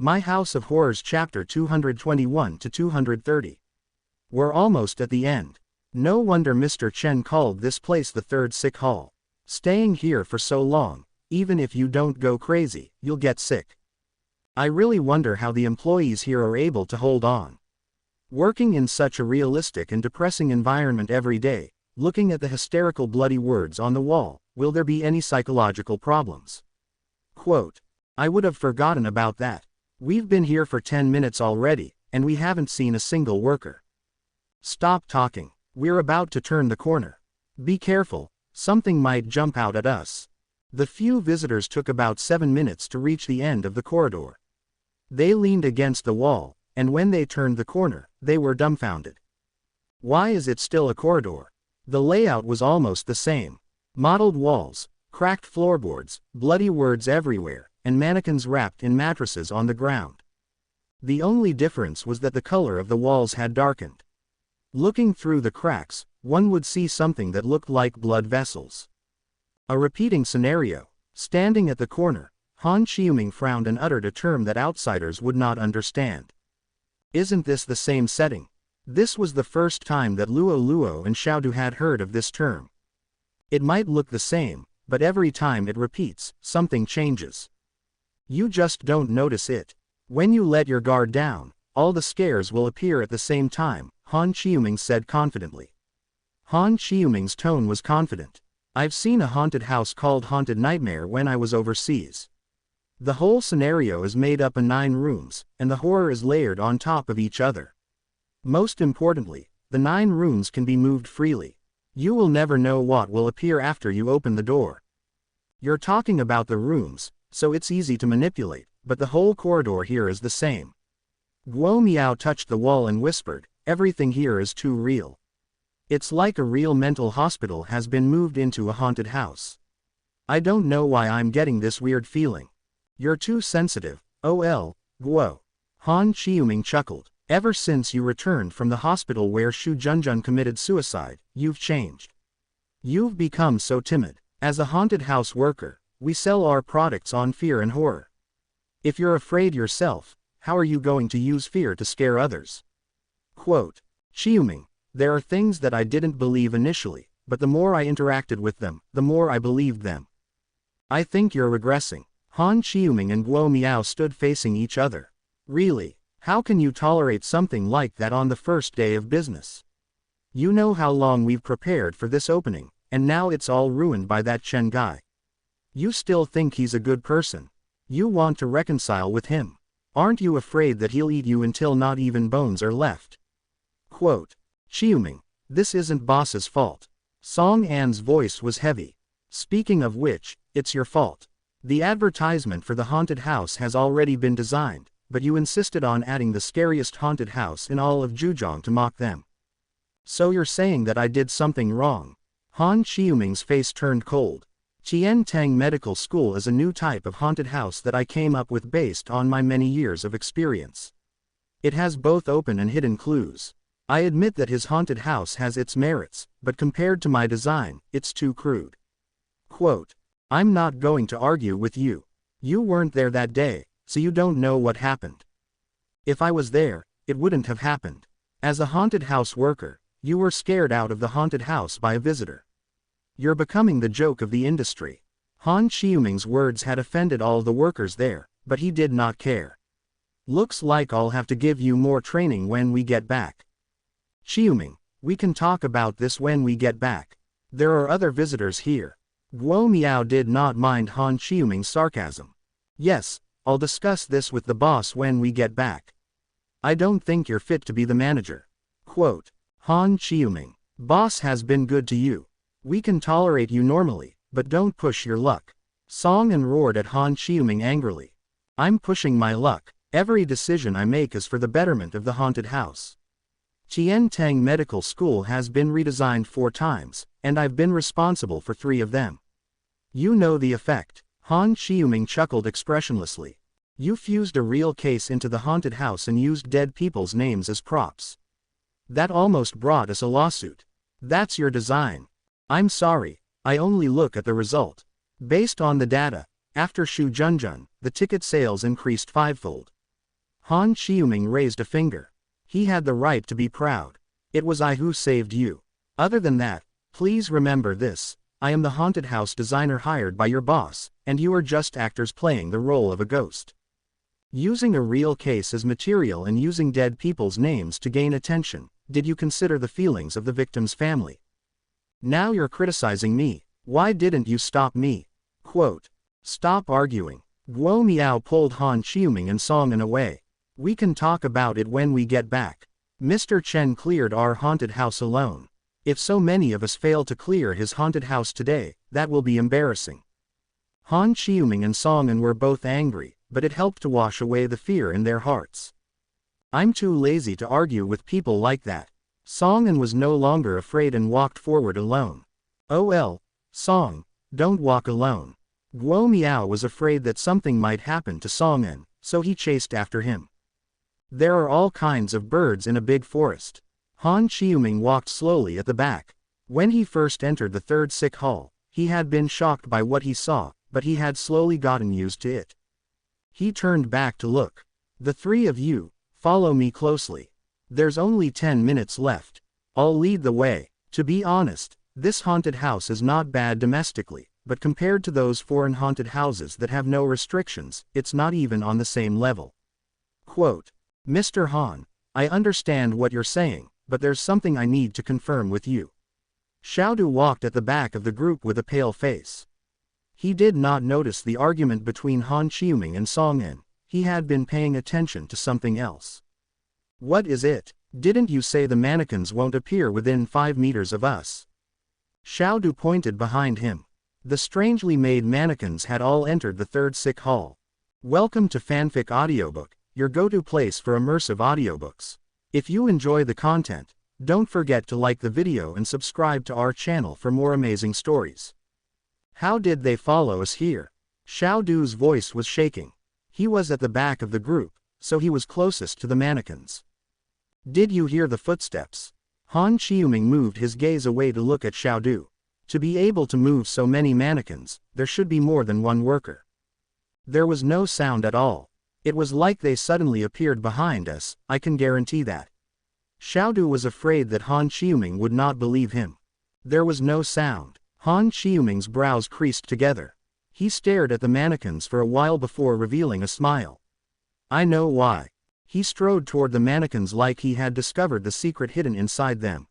My House of Horrors Chapter 221 to 230. We're almost at the end. No wonder Mr. Chen called this place the third sick hall. Staying here for so long, even if you don't go crazy, you'll get sick. I really wonder how the employees here are able to hold on. Working in such a realistic and depressing environment every day, looking at the hysterical bloody words on the wall, will there be any psychological problems? Quote, I would have forgotten about that. We've been here for 10 minutes already, and we haven't seen a single worker. Stop talking. We're about to turn the corner. Be careful, something might jump out at us. The few visitors took about 7 minutes to reach the end of the corridor. They leaned against the wall, and when they turned the corner, they were dumbfounded. Why is it still a corridor? The layout was almost the same. Mottled walls, cracked floorboards, bloody words everywhere, and mannequins wrapped in mattresses on the ground. The only difference was that the color of the walls had darkened. Looking through the cracks, one would see something that looked like blood vessels. A repeating scenario. Standing at the corner, Han Qiuming frowned and uttered a term that outsiders would not understand. Isn't this the same setting? This was the first time that Luo and Xiaodu had heard of this term. It might look the same, but every time it repeats, something changes. You just don't notice it. When you let your guard down, all the scares will appear at the same time, Han Qiuming said confidently. Han Qiuming's tone was confident. I've seen a haunted house called Haunted Nightmare when I was overseas. The whole scenario is made up of 9 rooms, and the horror is layered on top of each other. Most importantly, the 9 rooms can be moved freely. You will never know what will appear after you open the door. You're talking about the rooms, so it's easy to manipulate, but the whole corridor here is the same. Guo Miao touched the wall and whispered, everything here is too real. It's like a real mental hospital has been moved into a haunted house. I don't know why I'm getting this weird feeling. You're too sensitive, Guo. Han Qiuming chuckled. Ever since you returned from the hospital where Shu Junjun committed suicide, you've changed. You've become so timid. As a haunted house worker, we sell our products on fear and horror. If you're afraid yourself, how are you going to use fear to scare others? Quote, Qiuming, there are things that I didn't believe initially, but the more I interacted with them, the more I believed them. I think you're regressing. Han Qiuming and Guo Miao stood facing each other. Really, how can you tolerate something like that on the first day of business? You know how long we've prepared for this opening, and now it's all ruined by that Chen Ge. You still think he's a good person. You want to reconcile with him. Aren't you afraid that he'll eat you until not even bones are left? Quote, Qiuming, this isn't boss's fault. Song An's voice was heavy. Speaking of which, it's your fault. The advertisement for the haunted house has already been designed, but you insisted on adding the scariest haunted house in all of Zhejiang to mock them. So you're saying that I did something wrong? Han Qiuming's face turned cold. Qiantang Medical School is a new type of haunted house that I came up with based on my many years of experience. It has both open and hidden clues. I admit that his haunted house has its merits, but compared to my design, it's too crude. Quote, I'm not going to argue with you. You weren't there that day, so you don't know what happened. If I was there, it wouldn't have happened. As a haunted house worker, you were scared out of the haunted house by a visitor. You're becoming the joke of the industry. Han Qiuming's words had offended all the workers there, but he did not care. Looks like I'll have to give you more training when we get back. Qiuming, we can talk about this when we get back. There are other visitors here. Guo Miao did not mind Han Qiuming's sarcasm. Yes, I'll discuss this with the boss when we get back. I don't think you're fit to be the manager. Quote, Han Qiuming, boss has been good to you. We can tolerate you normally, but don't push your luck. Song An roared at Han Qiuming angrily. I'm pushing my luck. Every decision I make is for the betterment of the haunted house. Qiantang Medical School has been redesigned 4 times, and I've been responsible for 3 of them. You know the effect. Han Qiuming chuckled expressionlessly. You fused a real case into the haunted house and used dead people's names as props. That almost brought us a lawsuit. That's your design. I'm sorry, I only look at the result. Based on the data, after Shu Junjun, the ticket sales increased 5-fold. Han Xiuming raised a finger. He had the right to be proud. It was I who saved you. Other than that, please remember this. I am the haunted house designer hired by your boss, and you are just actors playing the role of a ghost. Using a real case as material and using dead people's names to gain attention, did you consider the feelings of the victim's family? Now you're criticizing me. Why didn't you stop me? Quote. Stop arguing. Guo Miao pulled Han Xiuming and Seinen away. We can talk about it when we get back. Mr. Chen cleared our haunted house alone. If so many of us fail to clear his haunted house today, that will be embarrassing. Han Xiuming and Seinen were both angry, but it helped to wash away the fear in their hearts. I'm too lazy to argue with people like that. Seinen was no longer afraid and walked forward alone. Oh, Song, don't walk alone. Guo Miao was afraid that something might happen to Seinen, so he chased after him. There are all kinds of birds in a big forest. Han Xiuming walked slowly at the back. When he first entered the third sick hall, he had been shocked by what he saw, but he had slowly gotten used to it. He turned back to look. The three of you, follow me closely. There's only 10 minutes left. I'll lead the way. To be honest, this haunted house is not bad domestically, but compared to those foreign haunted houses that have no restrictions, it's not even on the same level. Quote. Mr. Han, I understand what you're saying, but there's something I need to confirm with you. Xiaodu walked at the back of the group with a pale face. He did not notice the argument between Han Xiuming and Seinen. He had been paying attention to something else. What is it? Didn't you say the mannequins won't appear within 5 meters of us? Xiaodu pointed behind him. The strangely made mannequins had all entered the third sick hall. Welcome to Fanfic Audiobook, your go-to place for immersive audiobooks. If you enjoy the content, don't forget to like the video and subscribe to our channel for more amazing stories. How did they follow us here? Xiaodu's voice was shaking. He was at the back of the group, so he was closest to the mannequins. Did you hear the footsteps? Han Xiuming moved his gaze away to look at Xiaodu. To be able to move so many mannequins, there should be more than one worker. There was no sound at all. It was like they suddenly appeared behind us, I can guarantee that. Xiaodu was afraid that Han Xiuming would not believe him. There was no sound. Han Xiuming's brows creased together. He stared at the mannequins for a while before revealing a smile. I know why. He strode toward the mannequins like he had discovered the secret hidden inside them.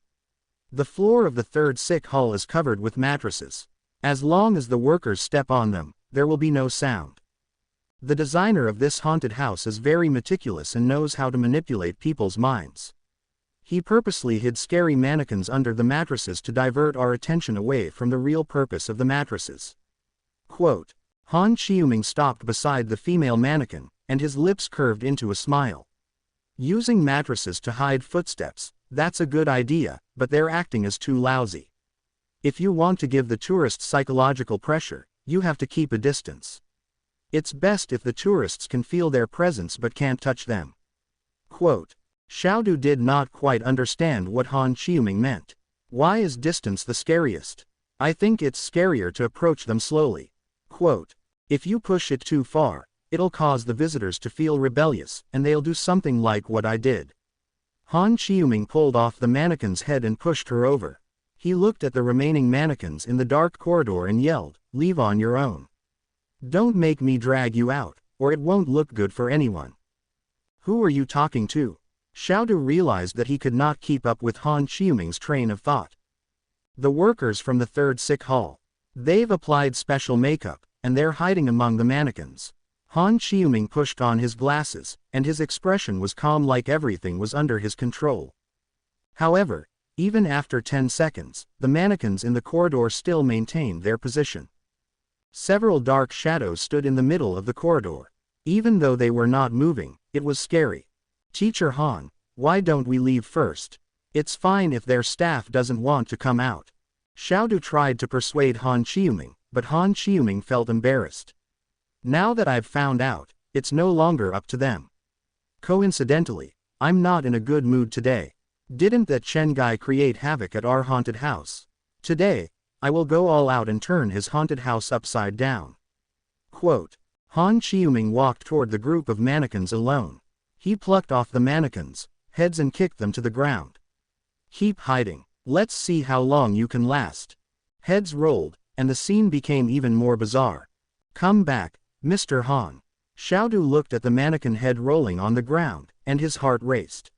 The floor of the third sick hall is covered with mattresses. As long as the workers step on them, there will be no sound. The designer of this haunted house is very meticulous and knows how to manipulate people's minds. He purposely hid scary mannequins under the mattresses to divert our attention away from the real purpose of the mattresses. Quote. Han Xiuming stopped beside the female mannequin, and his lips curved into a smile. Using mattresses to hide footsteps, that's a good idea, but their acting is too lousy. If you want to give the tourists psychological pressure, you have to keep a distance. It's best if the tourists can feel their presence but can't touch them. Quote. Xiaodu did not quite understand what Han Xiuming meant. Why is distance the scariest? I think it's scarier to approach them slowly. Quote. If you push it too far, it'll cause the visitors to feel rebellious, and they'll do something like what I did. Han Xiuming pulled off the mannequin's head and pushed her over. He looked at the remaining mannequins in the dark corridor and yelled, "Leave on your own. Don't make me drag you out, or it won't look good for anyone." Who are you talking to? Xiaodu realized that he could not keep up with Han Xiuming's train of thought. The workers from the third sick hall. They've applied special makeup, and they're hiding among the mannequins. Han Xiuming pushed on his glasses, and his expression was calm like everything was under his control. However, even after 10 seconds, the mannequins in the corridor still maintained their position. Several dark shadows stood in the middle of the corridor. Even though they were not moving, it was scary. Teacher Han, why don't we leave first? It's fine if their staff doesn't want to come out. Xiaodu tried to persuade Han Xiuming, but Han Xiuming felt embarrassed. Now that I've found out, it's no longer up to them. Coincidentally, I'm not in a good mood today. Didn't that Chen Ge create havoc at our haunted house? Today, I will go all out and turn his haunted house upside down. Quote. Han Xiuming walked toward the group of mannequins alone. He plucked off the mannequins' heads and kicked them to the ground. Keep hiding. Let's see how long you can last. Heads rolled, and the scene became even more bizarre. Come back, Mr. Han. Xiaodu looked at the mannequin head rolling on the ground, and his heart raced.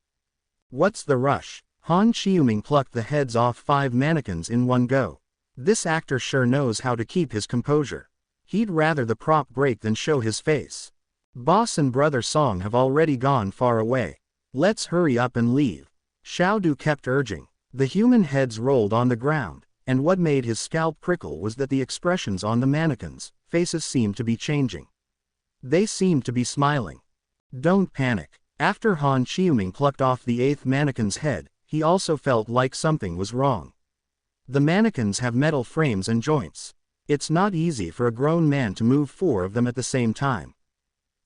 What's the rush? Han Qiuming plucked the heads off 5 mannequins in one go. This actor sure knows how to keep his composure. He'd rather the prop break than show his face. Boss and brother Song have already gone far away. Let's hurry up and leave. Xiaodu kept urging. The human heads rolled on the ground, and what made his scalp prickle was that the expressions on the mannequins' faces seemed to be changing. They seemed to be smiling. Don't panic. After Han Qiuming plucked off the 8th mannequin's head, he also felt like something was wrong. The mannequins have metal frames and joints. It's not easy for a grown man to move 4 of them at the same time.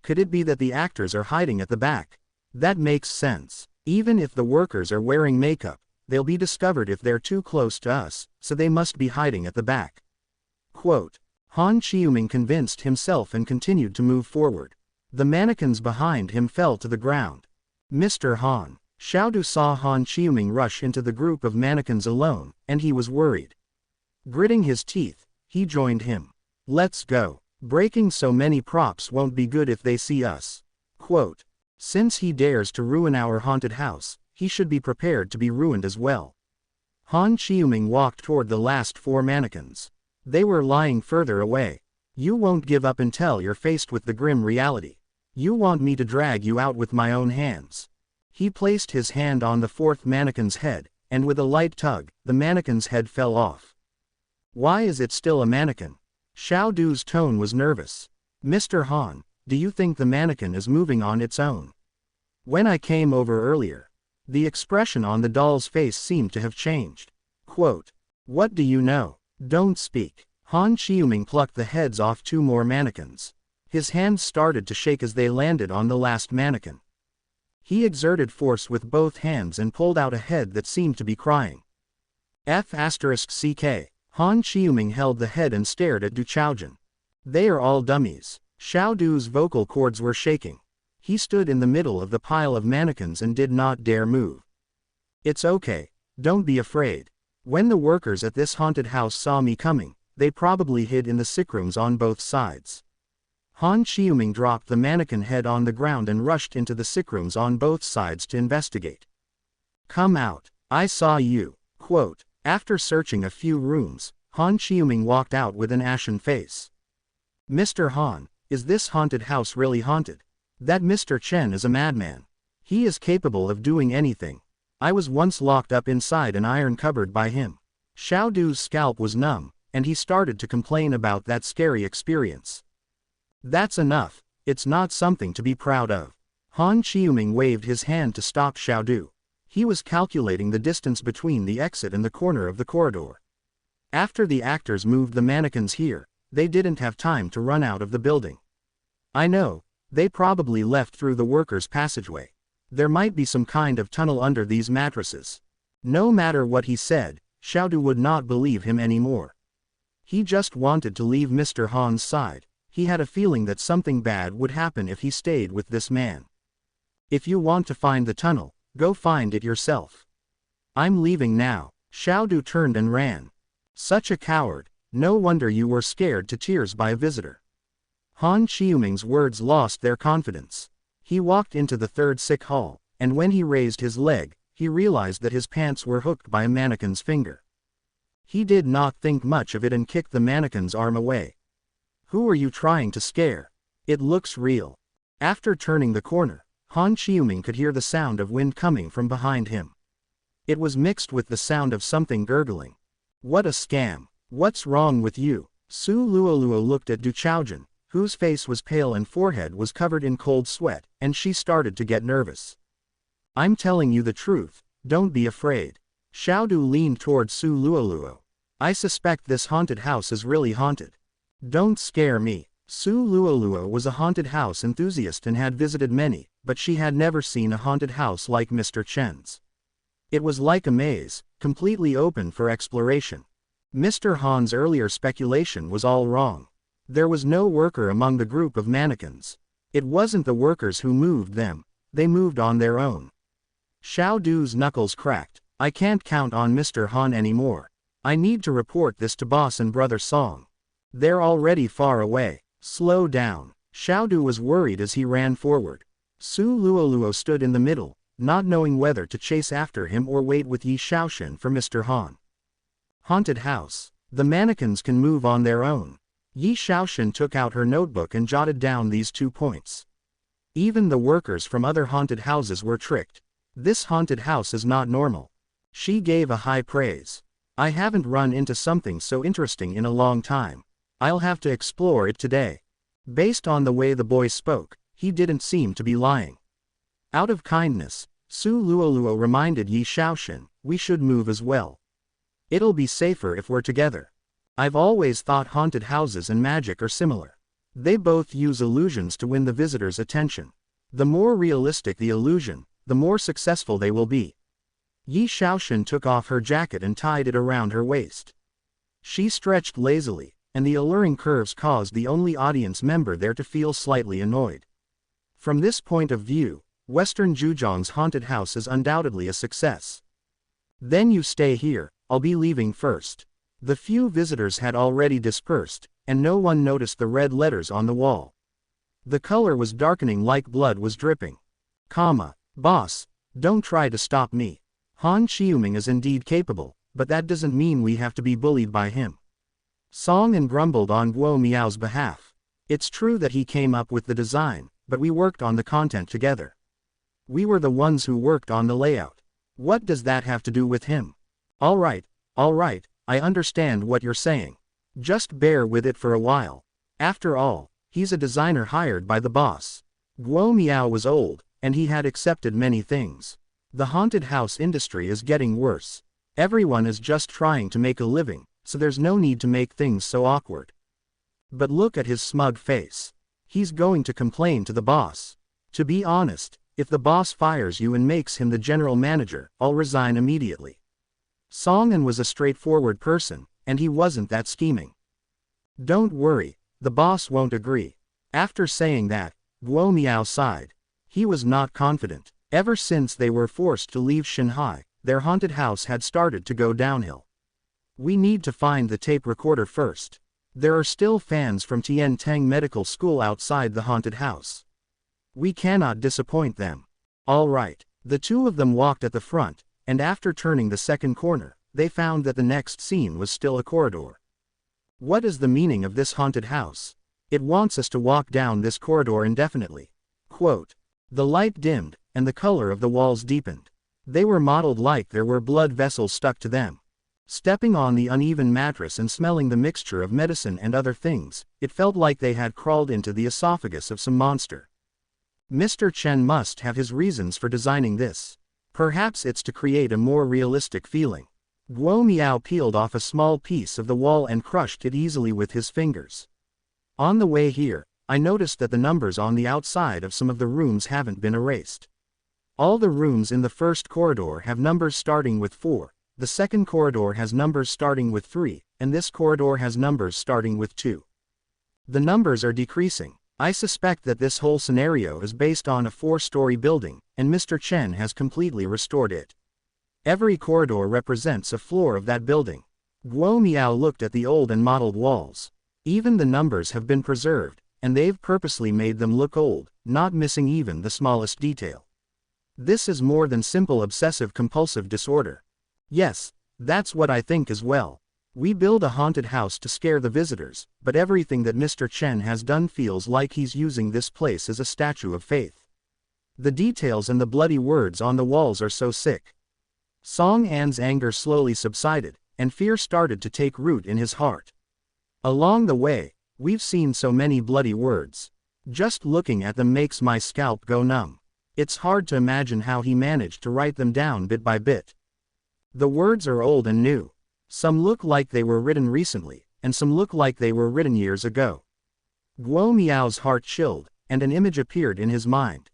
Could it be that the actors are hiding at the back? That makes sense. Even if the workers are wearing makeup, they'll be discovered if they're too close to us, so they must be hiding at the back. Quote. Han Qiuming convinced himself and continued to move forward. The mannequins behind him fell to the ground. Mr. Han. Xiaodu saw Han Qiuming rush into the group of mannequins alone, and he was worried. Gritting his teeth, he joined him. Let's go. Breaking so many props won't be good if they see us. Quote. Since he dares to ruin our haunted house, he should be prepared to be ruined as well. Han Qiuming walked toward the last 4 mannequins. They were lying further away. You won't give up until you're faced with the grim reality. You want me to drag you out with my own hands. He placed his hand on the 4th mannequin's head, and with a light tug, the mannequin's head fell off. Why is it still a mannequin? Xiaodu's tone was nervous. Mr. Han, do you think the mannequin is moving on its own? When I came over earlier, the expression on the doll's face seemed to have changed. Quote. What do you know? Don't speak. Han Qiuming plucked the heads off 2 more mannequins. His hands started to shake as they landed on the last mannequin. He exerted force with both hands and pulled out a head that seemed to be crying. F***ck. Han Qiuming held the head and stared at Du Chaojun. They are all dummies. Xiaodu's vocal cords were shaking. He stood in the middle of the pile of mannequins and did not dare move. It's okay. Don't be afraid. When the workers at this haunted house saw me coming, they probably hid in the sick rooms on both sides. Han Qiuming dropped the mannequin head on the ground and rushed into the sick rooms on both sides to investigate. Come out. I saw you. Quote. After searching a few rooms, Han Qiuming walked out with an ashen face. Mr. Han, is this haunted house really haunted? That Mr. Chen is a madman. He is capable of doing anything. I was once locked up inside an iron cupboard by him. Xiaodu's scalp was numb, and he started to complain about that scary experience. That's enough. It's not something to be proud of. Han Qiuming waved his hand to stop Xiaodu. He was calculating the distance between the exit and the corner of the corridor. After the actors moved the mannequins here, they didn't have time to run out of the building. I know. They probably left through the workers' passageway. There might be some kind of tunnel under these mattresses. No matter what he said, Xiaodu would not believe him anymore. He just wanted to leave Mr. Han's side. He had a feeling that something bad would happen if he stayed with this man. If you want to find the tunnel, go find it yourself. I'm leaving now. Xiaodu turned and ran. Such a coward. No wonder you were scared to tears by a visitor. Han Qiuming's words lost their confidence. He walked into the 3rd sick hall, and when he raised his leg, he realized that his pants were hooked by a mannequin's finger. He did not think much of it and kicked the mannequin's arm away. Who are you trying to scare? It looks real. After turning the corner, Han Qiuming could hear the sound of wind coming from behind him. It was mixed with the sound of something gurgling. What a scam. What's wrong with you? Su Luoluo looked at Du Chaojun, whose face was pale and forehead was covered in cold sweat, and she started to get nervous. I'm telling you the truth, don't be afraid. Xiaodu leaned toward Su Luoluo. I suspect this haunted house is really haunted. Don't scare me. Su Luoluo was a haunted house enthusiast and had visited many, but she had never seen a haunted house like Mr. Chen's. It was like a maze, completely open for exploration. Mr. Han's earlier speculation was all wrong. There was no worker among the group of mannequins. It wasn't the workers who moved them. they moved on their own. Xiao Du's knuckles cracked. I can't count on Mr. Han anymore. I need to report this to boss and brother Song. They're already far away. Slow down. Xiao Du was worried as he ran forward. Su Luoluo stood in the middle, not knowing whether to chase after him or wait with Yi Shaoxin for Mr. Han. Haunted house. The mannequins can move on their own. Yi Shaoxin took out her notebook and jotted down these 2 points. Even the workers from other haunted houses were tricked. This haunted house is not normal. She gave a high praise. I haven't run into something so interesting in a long time. I'll have to explore it today. Based on the way the boy spoke, he didn't seem to be lying. Out of kindness, Su Luoluo reminded Yi Shaoxin, we should move as well. It'll be safer if we're together. I've always thought haunted houses and magic are similar. They both use illusions to win the visitor's attention. The more realistic the illusion, the more successful they will be. Yi Shaoxin took off her jacket and tied it around her waist. She stretched lazily, and the alluring curves caused the only audience member there to feel slightly annoyed. From this point of view, Western Zhujiang's haunted house is undoubtedly a success. Then you stay here, I'll be leaving first. The few visitors had already dispersed, and no one noticed the red letters on the wall. The color was darkening like blood was dripping. Boss, don't try to stop me. Han Qiuming is indeed capable, but that doesn't mean we have to be bullied by him. Song grumbled on Guo Miao's behalf. It's true that he came up with the design, but we worked on the content together. We were the ones who worked on the layout. What does that have to do with him? All right, I understand what you're saying. Just bear with it for a while. After all, he's a designer hired by the boss. Guo Miao was old, and he had accepted many things. The haunted house industry is getting worse. Everyone is just trying to make a living, so there's no need to make things so awkward. But look at his smug face. He's going to complain to the boss. To be honest, if the boss fires you and makes him the general manager, I'll resign immediately. Song was a straightforward person, and he wasn't that scheming. Don't worry, the boss won't agree. After saying that, Guo Miao sighed. He was not confident. Ever since they were forced to leave Shanghai, their haunted house had started to go downhill. We need to find the tape recorder first. There are still fans from Tian Teng Medical School outside the haunted house. We cannot disappoint them. All right. The two of them walked at the front, and after turning the second corner, they found that the next scene was still a corridor. What is the meaning of this haunted house? It wants us to walk down this corridor indefinitely. Quote. The light dimmed, and the color of the walls deepened. They were modeled like there were blood vessels stuck to them. Stepping on the uneven mattress and smelling the mixture of medicine and other things, it felt like they had crawled into the esophagus of some monster. Mr. Chen must have his reasons for designing this. Perhaps it's to create a more realistic feeling. Guo Miao peeled off a small piece of the wall and crushed it easily with his fingers. On the way here, I noticed that the numbers on the outside of some of the rooms haven't been erased. All the rooms in the first corridor have numbers starting with 4, the second corridor has numbers starting with 3, and this corridor has numbers starting with 2. The numbers are decreasing. I suspect that this whole scenario is based on a 4-story building, and Mr. Chen has completely restored it. Every corridor represents a floor of that building. Guo Miao looked at the old and modeled walls. Even the numbers have been preserved, and they've purposely made them look old, not missing even the smallest detail. This is more than simple obsessive-compulsive disorder. Yes, that's what I think as well. We build a haunted house to scare the visitors, but everything that Mr. Chen has done feels like he's using this place as a statue of faith. The details and the bloody words on the walls are so sick. Song An's anger slowly subsided, and fear started to take root in his heart. Along the way, we've seen so many bloody words. Just looking at them makes my scalp go numb. It's hard to imagine how he managed to write them down bit by bit. The words are old and new. Some look like they were written recently, and some look like they were written years ago. Guo Miao's heart chilled, and an image appeared in his mind.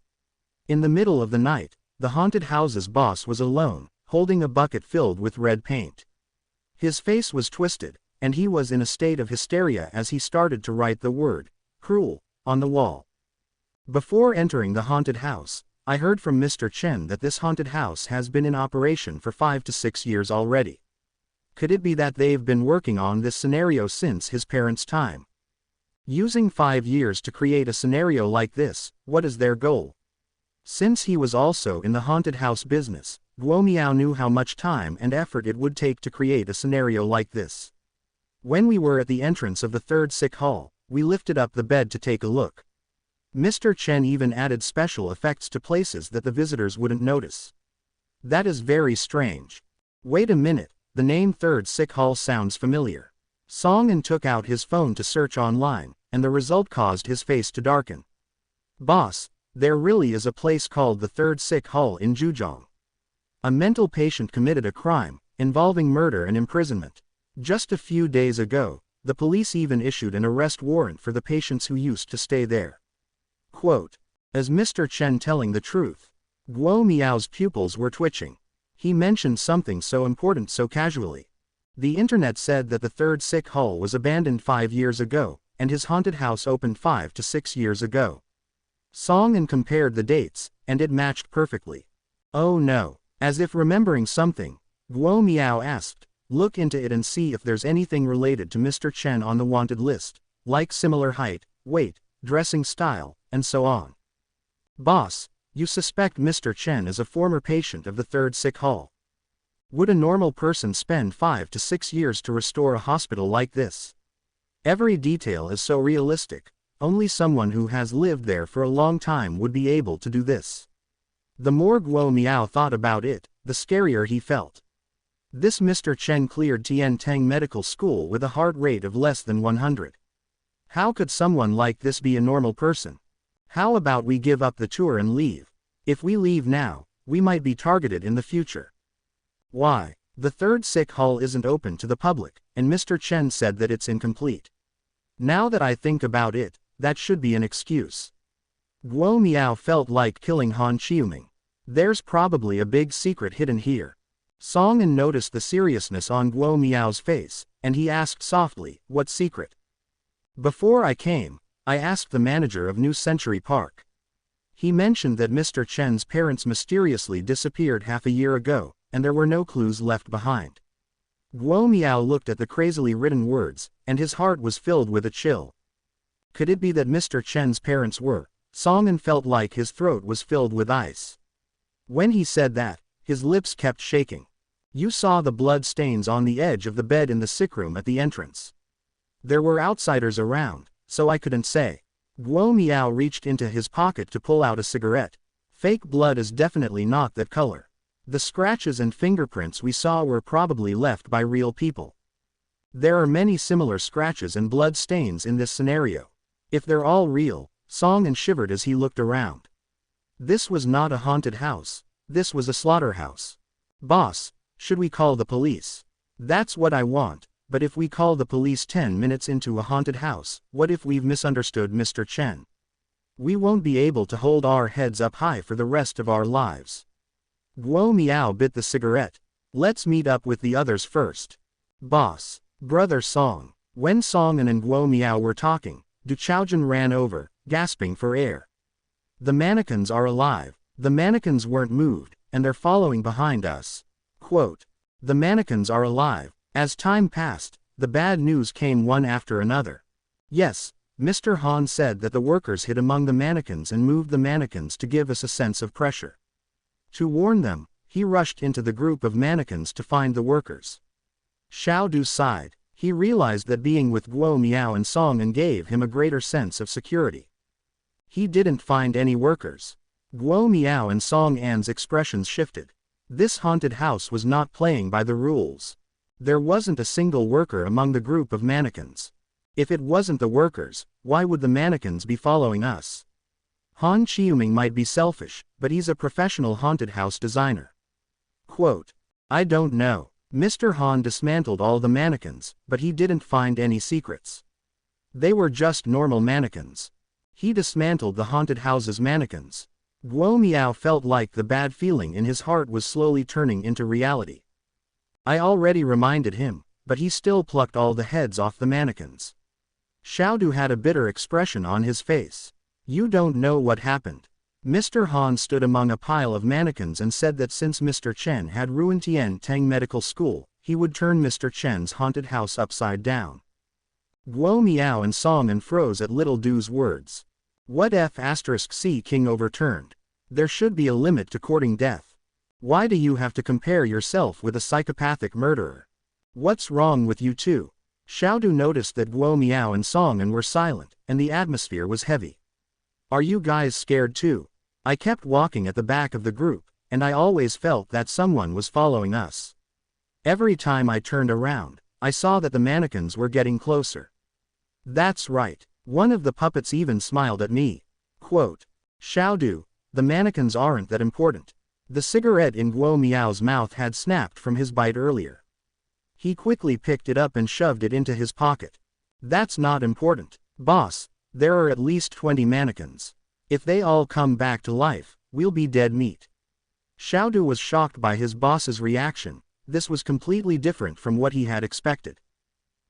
In the middle of the night, the haunted house's boss was alone, holding a bucket filled with red paint. His face was twisted, and he was in a state of hysteria as he started to write the word, cruel, on the wall. Before entering the haunted house, I heard from Mr. Chen that this haunted house has been in operation for 5 to 6 years already. Could it be that they've been working on this scenario since his parents' time? Using 5 years to create a scenario like this, what is their goal? Since he was also in the haunted house business, Guo Miao knew how much time and effort it would take to create a scenario like this. When we were at the entrance of the third sick hall, we lifted up the bed to take a look. Mr. Chen even added special effects to places that the visitors wouldn't notice. That is very strange. Wait a minute, the name Third Sick Hall sounds familiar. Seinen took out his phone to search online, and the result caused his face to darken. Boss, there really is a place called the Third Sick Hall in Zhujiang. A mental patient committed a crime, involving murder and imprisonment. Just a few days ago, the police even issued an arrest warrant for the patients who used to stay there. Quote, "Is Mr. Chen telling the truth?" Guo Miao's pupils were twitching. He mentioned something so important so casually. The internet said that the third sick hall was abandoned 5 years ago, and his haunted house opened 5 to 6 years ago. Seinen compared the dates, and it matched perfectly. Oh no, as if remembering something, Guo Miao asked, "Look into it and see if there's anything related to Mr. Chen on the wanted list, like similar height, weight, dressing style, and so on." Boss, you suspect Mr. Chen is a former patient of the third sick hall. Would a normal person spend 5 to 6 years to restore a hospital like this? Every detail is so realistic, only someone who has lived there for a long time would be able to do this. The more Guo Miao thought about it, the scarier he felt. This Mr. Chen cleared Tian Teng Medical School with a heart rate of less than 100. How could someone like this be a normal person? How about we give up the tour and leave? If we leave now, we might be targeted in the future. Why? The third sick hall isn't open to the public, and Mr. Chen said that it's incomplete. Now that I think about it, that should be an excuse. Guo Miao felt like killing Han Qiuming. There's probably a big secret hidden here. Seinen noticed the seriousness on Guo Miao's face, and he asked softly, "What secret?" "Before I came, I asked the manager of New Century Park. He mentioned that Mr. Chen's parents mysteriously disappeared half a year ago, and there were no clues left behind." Guo Miao looked at the crazily written words, and his heart was filled with a chill. Could it be that Mr. Chen's parents were? Seinen felt like his throat was filled with ice. When he said that, his lips kept shaking. You saw the blood stains on the edge of the bed in the sick room at the entrance. There were outsiders around, so I couldn't say. Guo Miao reached into his pocket to pull out a cigarette. Fake blood is definitely not that color. The scratches and fingerprints we saw were probably left by real people. There are many similar scratches and blood stains in this scenario. If they're all real, Seinen shivered as he looked around. This was not a haunted house. This was a slaughterhouse. Boss, should we call the police? That's what I want, but if we call the police 10 minutes into a haunted house, what if we've misunderstood Mr. Chen? We won't be able to hold our heads up high for the rest of our lives. Guo Miao bit the cigarette. Let's meet up with the others first. Boss, brother Song. When Seinen and Guo Miao were talking, Du Chaojun ran over, gasping for air. The mannequins are alive. The mannequins weren't moved, and they're following behind us. Quote, the mannequins are alive. As time passed, the bad news came one after another. Yes, Mr. Han said that the workers hid among the mannequins and moved the mannequins to give us a sense of pressure. To warn them, he rushed into the group of mannequins to find the workers. Xiao Du sighed. He realized that being with Guo Miao and Seinen gave him a greater sense of security. He didn't find any workers. Guo Miao and Senin's expressions shifted. This haunted house was not playing by the rules. There wasn't a single worker among the group of mannequins. If it wasn't the workers, why would the mannequins be following us? Han Qiuming might be selfish, but he's a professional haunted house designer. Quote, I don't know. Mr. Han dismantled all the mannequins, but he didn't find any secrets. They were just normal mannequins. He dismantled the haunted house's mannequins. Guo Miao felt like the bad feeling in his heart was slowly turning into reality. I already reminded him, but he still plucked all the heads off the mannequins. Xiao Du had a bitter expression on his face. You don't know what happened. Mr. Han stood among a pile of mannequins and said that since Mr. Chen had ruined Tian Tang Medical School, he would turn Mr. Chen's haunted house upside down. Guo Miao and Seinen froze at Little Du's words. What F***C King overturned? There should be a limit to courting death. Why do you have to compare yourself with a psychopathic murderer? What's wrong with you two? Xiaodu noticed that Guo Miao and Seinen were silent, and the atmosphere was heavy. Are you guys scared too? I kept walking at the back of the group, and I always felt that someone was following us. Every time I turned around, I saw that the mannequins were getting closer. That's right. One of the puppets even smiled at me. Quote, Xiaodu, the mannequins aren't that important. The cigarette in Guo Miao's mouth had snapped from his bite earlier. He quickly picked it up and shoved it into his pocket. That's not important. Boss, there are at least 20 mannequins. If they all come back to life, we'll be dead meat. Xiaodu was shocked by his boss's reaction. This was completely different from what he had expected.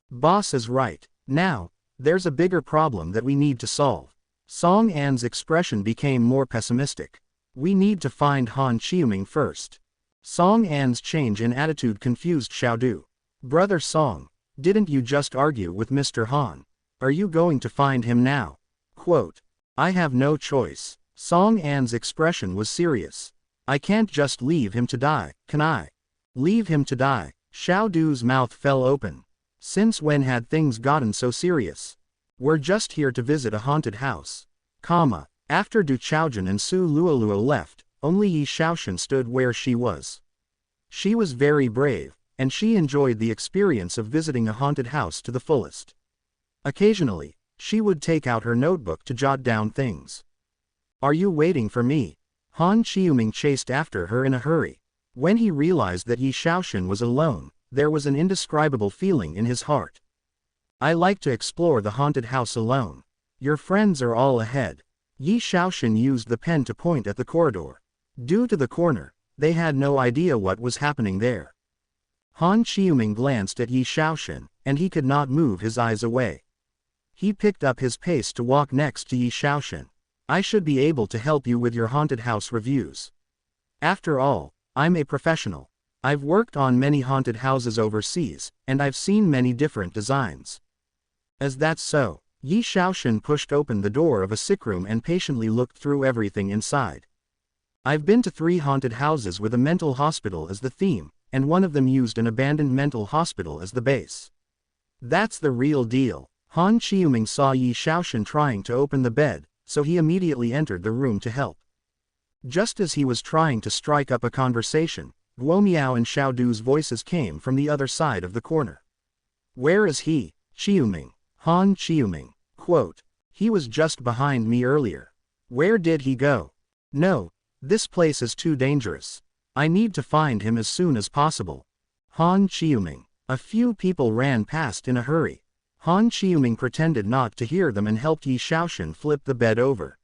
Boss is right. Now, there's a bigger problem that we need to solve. Song An's expression became more pessimistic. We need to find Han Qiuming first. Song An's change in attitude confused Xiaodu. Brother Song, didn't you just argue with Mr. Han? Are you going to find him now? Quote, I have no choice. Song An's expression was serious. I can't just leave him to die, can I? Leave him to die. Xiaodu's mouth fell open. Since when had things gotten so serious? We're just here to visit a haunted house. After Du Chaojun and Su Luoluo left, only Yi Shaoxun stood where she was. She was very brave, and she enjoyed the experience of visiting a haunted house to the fullest. Occasionally, she would take out her notebook to jot down things. Are you waiting for me? Han Qiuming chased after her in a hurry. When he realized that Yi Shaoxun was alone, there was an indescribable feeling in his heart. I like to explore the haunted house alone. Your friends are all ahead. Yi Shaoxun used the pen to point at the corridor. Due to the corner, they had no idea what was happening there. Han Qiuming glanced at Yi Shaoxun, and he could not move his eyes away. He picked up his pace to walk next to Yi Shaoxun. I should be able to help you with your haunted house reviews. After all, I'm a professional. I've worked on many haunted houses overseas, and I've seen many different designs. As that's so, Yi Shaoxun pushed open the door of a sick room and patiently looked through everything inside. I've been to 3 haunted houses with a mental hospital as the theme, and one of them used an abandoned mental hospital as the base. That's the real deal. Han Qiuming saw Yi Shaoxun trying to open the bed, so he immediately entered the room to help. Just as he was trying to strike up a conversation, Guo Miao and Xiaodu's voices came from the other side of the corner. Where is he? Qiuming. Han Qiuming. Quote, he was just behind me earlier. Where did he go? No, this place is too dangerous. I need to find him as soon as possible. Han Qiuming. A few people ran past in a hurry. Han Qiuming pretended not to hear them and helped Yi Shaoxun flip the bed over.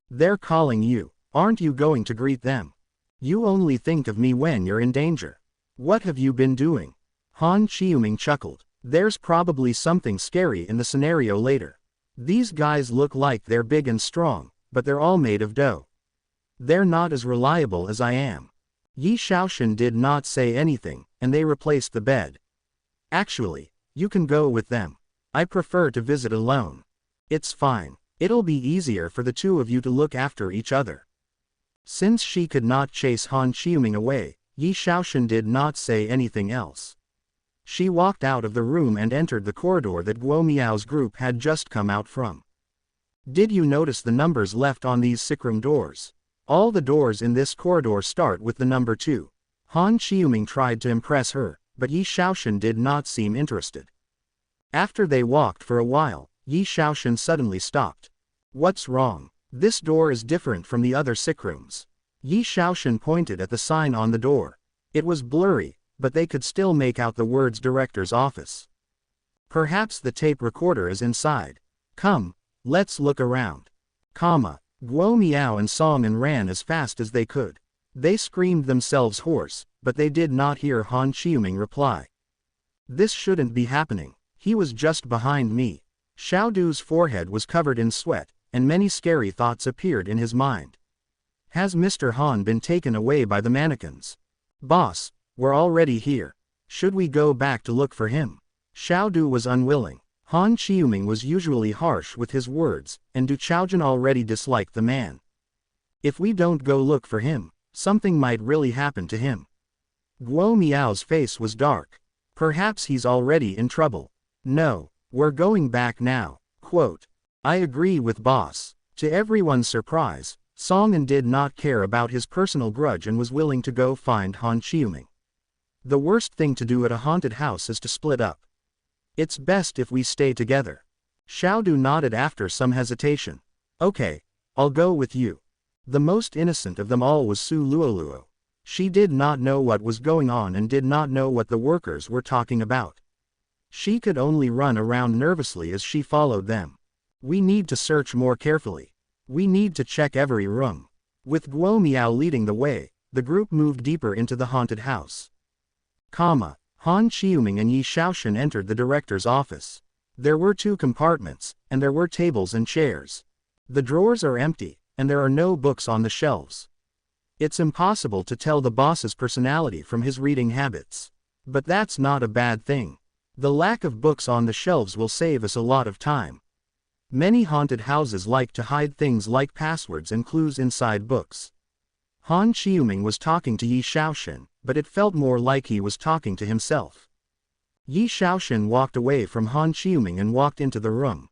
They're calling you. Aren't you going to greet them? You only think of me when you're in danger. What have you been doing? Han Qiuming chuckled. There's probably something scary in the scenario later. These guys look like they're big and strong, but they're all made of dough. They're not as reliable as I am. Yi Shaoxun did not say anything, and they replaced the bed. Actually, you can go with them. I prefer to visit alone. It's fine. It'll be easier for the two of you to look after each other. Since she could not chase Han Qiuming away, Yi Shaoxun did not say anything else. She walked out of the room and entered the corridor that Guo Miao's group had just come out from. Did you notice the numbers left on these sickroom doors? All the doors in this corridor start with the number 2. Han Qiuming tried to impress her, but Yi Shaoxun did not seem interested. After they walked for a while, Yi Shaoxun suddenly stopped. What's wrong? This door is different from the other sickrooms. Yi Shaoxun pointed at the sign on the door. It was blurry, but they could still make out the words director's office. Perhaps the tape recorder is inside. Come, let's look around. Guo Miao and Seinen ran as fast as they could. They screamed themselves hoarse, but they did not hear Han Qiuming reply. This shouldn't be happening. He was just behind me. Xiaodu's forehead was covered in sweat, and many scary thoughts appeared in his mind. Has Mr. Han been taken away by the mannequins? Boss, we're already here. Should we go back to look for him? Xiaodu was unwilling. Han Qiuming was usually harsh with his words, and Du Chaojun already disliked the man. If we don't go look for him, something might really happen to him. Guo Miao's face was dark. Perhaps he's already in trouble. No, we're going back now. Quote, I agree with boss. To everyone's surprise, Seinen did not care about his personal grudge and was willing to go find Han Qiuming. The worst thing to do at a haunted house is to split up. It's best if we stay together. Xiaodu nodded after some hesitation. Okay, I'll go with you. The most innocent of them all was Su Luoluo. She did not know what was going on and did not know what the workers were talking about. She could only run around nervously as she followed them. We need to search more carefully. We need to check every room. With Guo Miao leading the way, the group moved deeper into the haunted house. Han Qiuming and Yi Shaoxun entered the director's office. There were 2 compartments, and there were tables and chairs. The drawers are empty, and there are no books on the shelves. It's impossible to tell the boss's personality from his reading habits. But that's not a bad thing. The lack of books on the shelves will save us a lot of time. Many haunted houses like to hide things like passwords and clues inside books. Han Qiuming was talking to Yi Shaoxun, but it felt more like he was talking to himself. Yi Shaoxun walked away from Han Qiuming and walked into the room.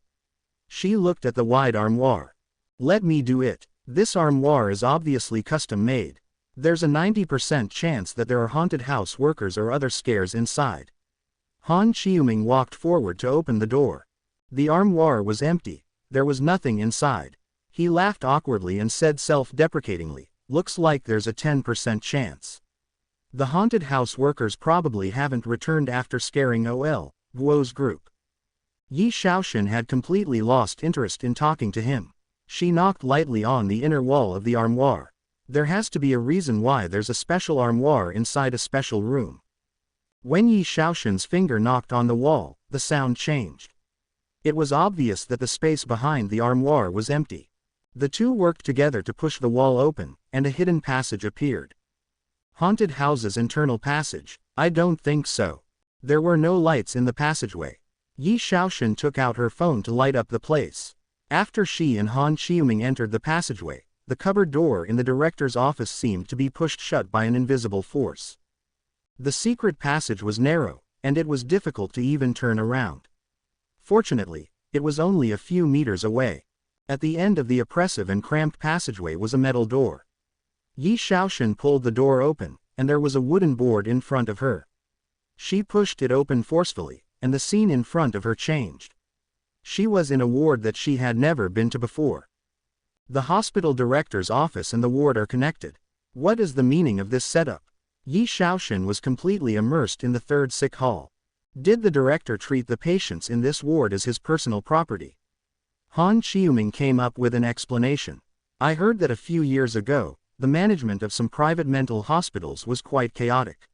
She looked at the wide armoire. Let me do it. This armoire is obviously custom-made. There's a 90% chance that there are haunted house workers or other scares inside. Han Qiuming walked forward to open the door. The armoire was empty. There was nothing inside. He laughed awkwardly and said self-deprecatingly, looks like there's a 10% chance. The haunted house workers probably haven't returned after scaring Guo's group. Yi Shaoxun had completely lost interest in talking to him. She knocked lightly on the inner wall of the armoire. There has to be a reason why there's a special armoire inside a special room. When Yi Shaoxun's finger knocked on the wall, the sound changed. It was obvious that the space behind the armoire was empty. The 2 worked together to push the wall open, and a hidden passage appeared. Haunted house's internal passage? I don't think so. There were no lights in the passageway. Yi Shaoxun took out her phone to light up the place. After she and Han Qiuming entered the passageway, the cupboard door in the director's office seemed to be pushed shut by an invisible force. The secret passage was narrow, and it was difficult to even turn around. Fortunately, it was only a few meters away. At the end of the oppressive and cramped passageway was a metal door. Yi Shaoxun pulled the door open, and there was a wooden board in front of her. She pushed it open forcefully, and the scene in front of her changed. She was in a ward that she had never been to before. The hospital director's office and the ward are connected. What is the meaning of this setup? Yi Shaoxun was completely immersed in the 3rd sick hall. Did the director treat the patients in this ward as his personal property? Han Qiuming came up with an explanation. I heard that a few years ago, the management of some private mental hospitals was quite chaotic.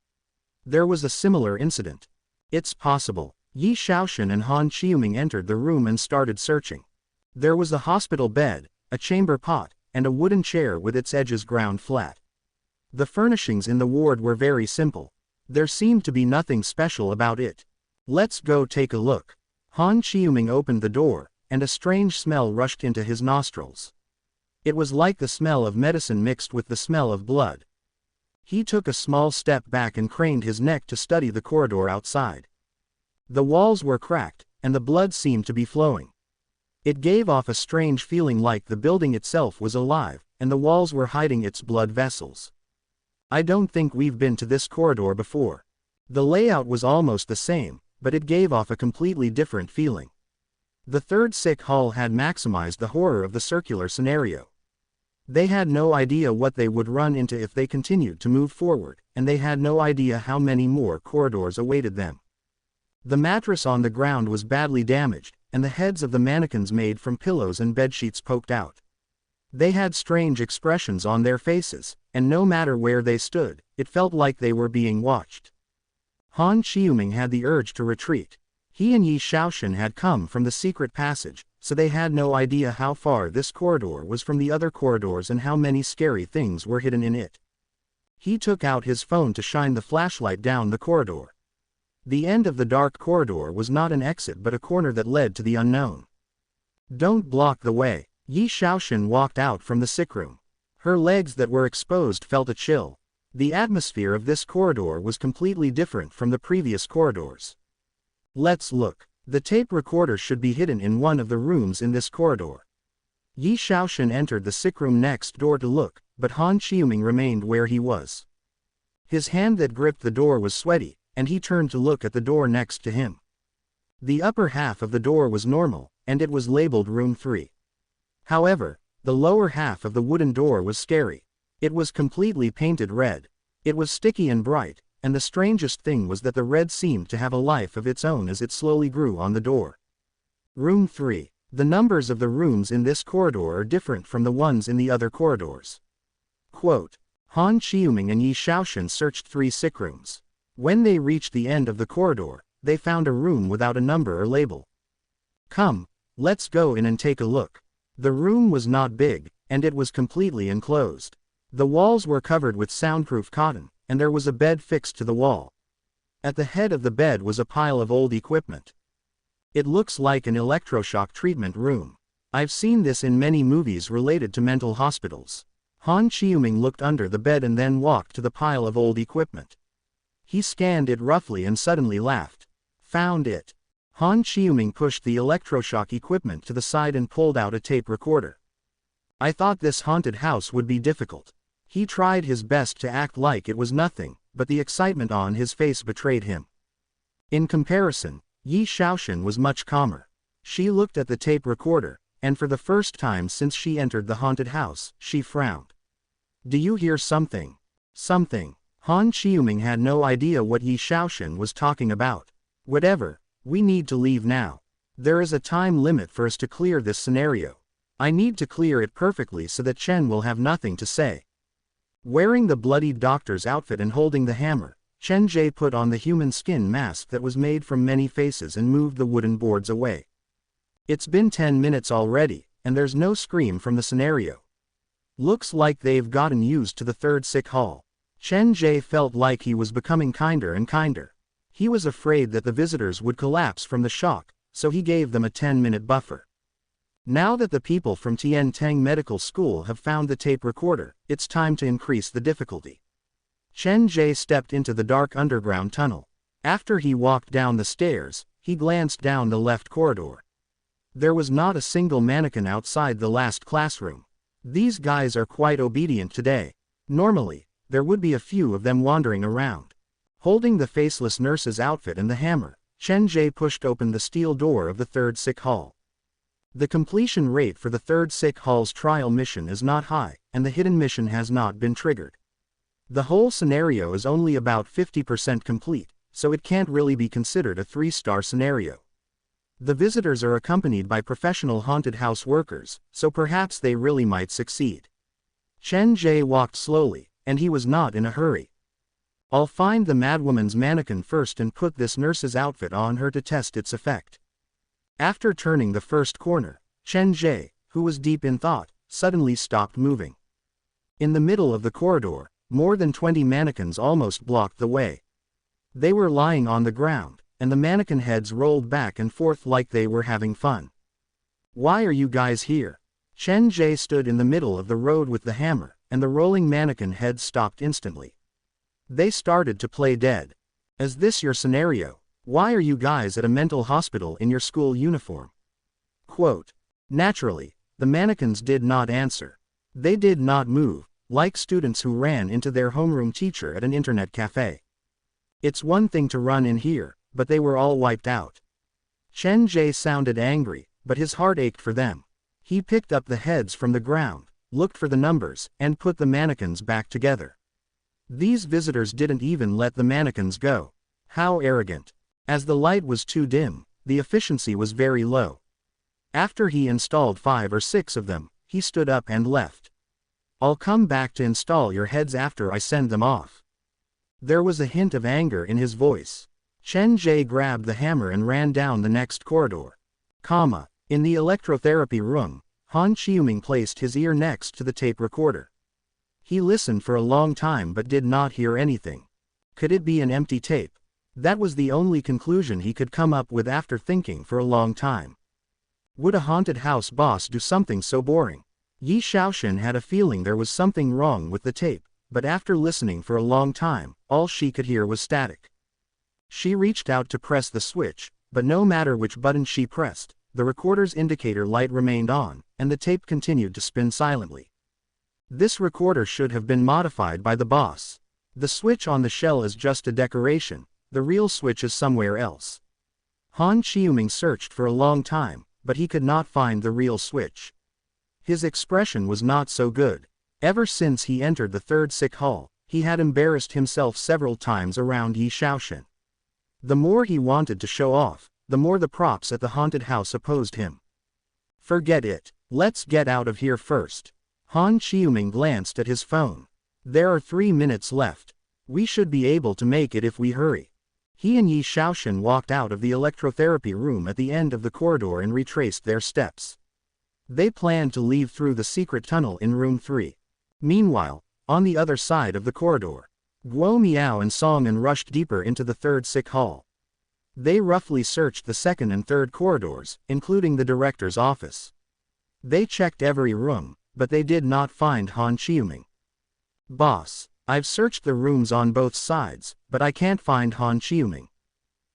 There was a similar incident. It's possible. Yi Shaoxun and Han Qiuming entered the room and started searching. There was a hospital bed, a chamber pot, and a wooden chair with its edges ground flat. The furnishings in the ward were very simple. There seemed to be nothing special about it. Let's go take a look. Han Qiuming opened the door, and a strange smell rushed into his nostrils. It was like the smell of medicine mixed with the smell of blood. He took a small step back and craned his neck to study the corridor outside. The walls were cracked, and the blood seemed to be flowing. It gave off a strange feeling like the building itself was alive, and the walls were hiding its blood vessels. I don't think we've been to this corridor before. The layout was almost the same, but it gave off a completely different feeling. The 3rd sick hall had maximized the horror of the circular scenario. They had no idea what they would run into if they continued to move forward, and they had no idea how many more corridors awaited them. The mattress on the ground was badly damaged, and the heads of the mannequins made from pillows and bedsheets poked out. They had strange expressions on their faces, and no matter where they stood, it felt like they were being watched. Han Qiuming had the urge to retreat. He and Yi Shaoxun had come from the secret passage, so they had no idea how far this corridor was from the other corridors and how many scary things were hidden in it. He took out his phone to shine the flashlight down the corridor. The end of the dark corridor was not an exit but a corner that led to the unknown. Don't block the way. Yi Shaoxin walked out from the sick room. Her legs that were exposed felt a chill. The atmosphere of this corridor was completely different from the previous corridors. Let's look. The tape recorder should be hidden in one of the rooms in this corridor. Yi Shaoxin entered the sick room next door to look, but Han Qiuming remained where he was. His hand that gripped the door was sweaty, and he turned to look at the door next to him. The upper half of the door was normal, and it was labeled Room 3. However, the lower half of the wooden door was scary. It was completely painted red. It was sticky and bright, and the strangest thing was that the red seemed to have a life of its own as it slowly grew on the door. Room 3. The numbers of the rooms in this corridor are different from the ones in the other corridors. Quote, Han Qiuming and Yi Shaoxin searched 3 sick rooms. When they reached the end of the corridor, they found a room without a number or label. Come, let's go in and take a look. The room was not big, and it was completely enclosed. The walls were covered with soundproof cotton, and there was a bed fixed to the wall. At the head of the bed was a pile of old equipment. It looks like an electroshock treatment room. I've seen this in many movies related to mental hospitals. Han Qiuming looked under the bed and then walked to the pile of old equipment. He scanned it roughly and suddenly laughed. Found it. Han Qiuming pushed the electroshock equipment to the side and pulled out a tape recorder. I thought this haunted house would be difficult. He tried his best to act like it was nothing, but the excitement on his face betrayed him. In comparison, Yi Shaoxin was much calmer. She looked at the tape recorder, and for the first time since she entered the haunted house, she frowned. Do you hear something? Something. Han Qiuming had no idea what Yi Shaoxin was talking about. Whatever, we need to leave now. There is a time limit for us to clear this scenario. I need to clear it perfectly so that Chen will have nothing to say. Wearing the bloodied doctor's outfit and holding the hammer, Chen Ge put on the human skin mask that was made from many faces and moved the wooden boards away. It's been 10 minutes already, and there's no scream from the scenario. Looks like they've gotten used to the third sick hall. Chen Ge felt like he was becoming kinder and kinder. He was afraid that the visitors would collapse from the shock, so he gave them a 10-minute buffer. Now that the people from Tianteng Medical School have found the tape recorder, it's time to increase the difficulty. Chen Ge stepped into the dark underground tunnel. After he walked down the stairs, he glanced down the left corridor. There was not a single mannequin outside the last classroom. These guys are quite obedient today. Normally, there would be a few of them wandering around. Holding the faceless nurse's outfit and the hammer, Chen Ge pushed open the steel door of the third sick hall. The completion rate for the third sick hall's trial mission is not high, and the hidden mission has not been triggered. The whole scenario is only about 50% complete, so it can't really be considered a 3-star scenario. The visitors are accompanied by professional haunted house workers, so perhaps they really might succeed. Chen Ge walked slowly, and he was not in a hurry. I'll find the madwoman's mannequin first and put this nurse's outfit on her to test its effect. After turning the first corner, Chen Ge, who was deep in thought, suddenly stopped moving. In the middle of the corridor, more than 20 mannequins almost blocked the way. They were lying on the ground, and the mannequin heads rolled back and forth like they were having fun. Why are you guys here? Chen Ge stood in the middle of the road with the hammer, and the rolling mannequin heads stopped instantly. They started to play dead. Is this your scenario? Why are you guys at a mental hospital in your school uniform? Quote. Naturally, the mannequins did not answer. They did not move, like students who ran into their homeroom teacher at an internet cafe. It's one thing to run in here, but they were all wiped out. Chen Ge sounded angry, but his heart ached for them. He picked up the heads from the ground, looked for the numbers, and put the mannequins back together. These visitors didn't even let the mannequins go. How arrogant. As the light was too dim, the efficiency was very low. After he installed 5 or 6 of them, he stood up and left. I'll come back to install your heads after I send them off. There was a hint of anger in his voice. Chen Ge grabbed the hammer and ran down the next corridor. In the electrotherapy room, Han Qiuming placed his ear next to the tape recorder. He listened for a long time but did not hear anything. Could it be an empty tape? That was the only conclusion he could come up with after thinking for a long time. Would a haunted house boss do something so boring? Yi Shaoxin had a feeling there was something wrong with the tape, but after listening for a long time, all she could hear was static. She reached out to press the switch, but no matter which button she pressed, the recorder's indicator light remained on, and the tape continued to spin silently. This recorder should have been modified by the boss. The switch on the shell is just a decoration, the real switch is somewhere else. Han Qiuming searched for a long time, but he could not find the real switch. His expression was not so good. Ever since he entered the third sick hall, he had embarrassed himself several times around Yi Shaoxin. The more he wanted to show off, the more the props at the haunted house opposed him. Forget it, let's get out of here first. Han Qiuming glanced at his phone. There are 3 minutes left. We should be able to make it if we hurry. He and Yi Shaoxin walked out of the electrotherapy room at the end of the corridor and retraced their steps. They planned to leave through the secret tunnel in room 3. Meanwhile, on the other side of the corridor, Guo Miao and Seinen rushed deeper into the third sick hall. They roughly searched the second and third corridors, including the director's office. They checked every room, but they did not find Han Qiuming. Boss, I've searched the rooms on both sides, but I can't find Han Qiuming.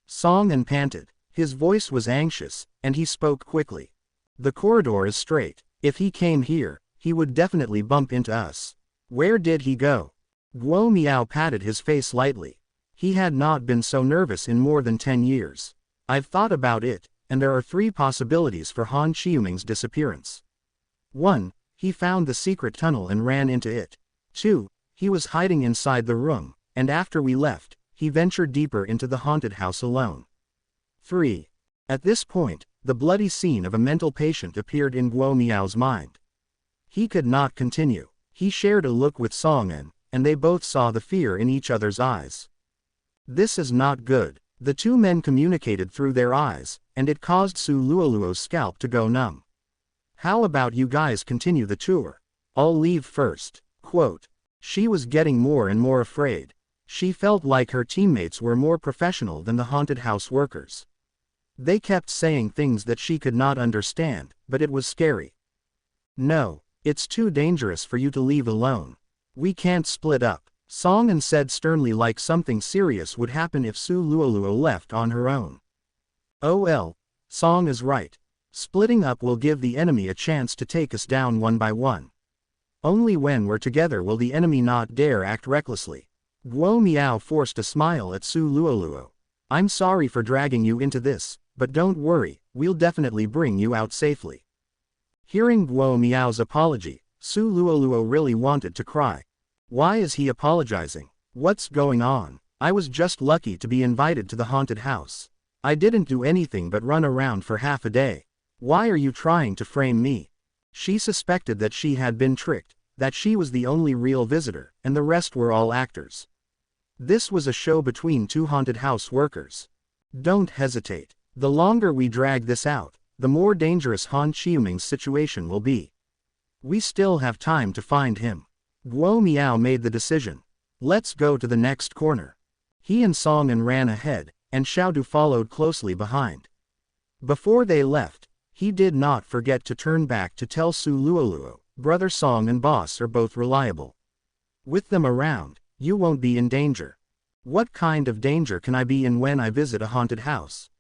Seinen panted. His voice was anxious, and he spoke quickly. The corridor is straight. If he came here, he would definitely bump into us. Where did he go? Guo Miao patted his face lightly. He had not been so nervous in more than 10 years. I've thought about it, and there are 3 possibilities for Han Qiuming's disappearance. 1. He found the secret tunnel and ran into it. 2. He was hiding inside the room, and after we left, he ventured deeper into the haunted house alone. 3. At this point, the bloody scene of a mental patient appeared in Guo Miao's mind. He could not continue. He shared a look with Seinen, and they both saw the fear in each other's eyes. This is not good. The 2 men communicated through their eyes, and it caused Su Luoluo's scalp to go numb. How about you guys continue the tour? I'll leave first. Quote. She was getting more and more afraid. She felt like her teammates were more professional than the haunted house workers. They kept saying things that she could not understand, but it was scary. No, it's too dangerous for you to leave alone. We can't split up. Seinen said sternly, like something serious would happen if Su Luoluo left on her own. Oh, Song is right. Splitting up will give the enemy a chance to take us down one by one. Only when we're together will the enemy not dare act recklessly. Guo Miao forced a smile at Su Luoluo. I'm sorry for dragging you into this, but don't worry, we'll definitely bring you out safely. Hearing Guo Miao's apology, Su Luoluo really wanted to cry. Why is he apologizing? What's going on? I was just lucky to be invited to the haunted house. I didn't do anything but run around for half a day. Why are you trying to frame me? She suspected that she had been tricked, that she was the only real visitor, and the rest were all actors. This was a show between 2 haunted house workers. Don't hesitate. The longer we drag this out, the more dangerous Han Qiuming's situation will be. We still have time to find him. Guo Miao made the decision. Let's go to the next corner. He and Seinen ran ahead, and Xiaodu followed closely behind. Before they left, he did not forget to turn back to tell Su Luoluo, Brother Song and Boss are both reliable. With them around, you won't be in danger. What kind of danger can I be in when I visit a haunted house?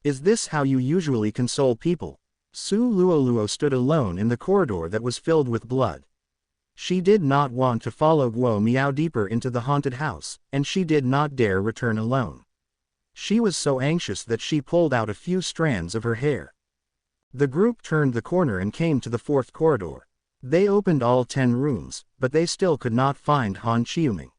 Is this how you usually console people? Su Luoluo stood alone in the corridor that was filled with blood. She did not want to follow Guo Miao deeper into the haunted house, and she did not dare return alone. She was so anxious that she pulled out a few strands of her hair. The group turned the corner and came to the 4th corridor. They opened all 10 rooms, but they still could not find Han Qiuming.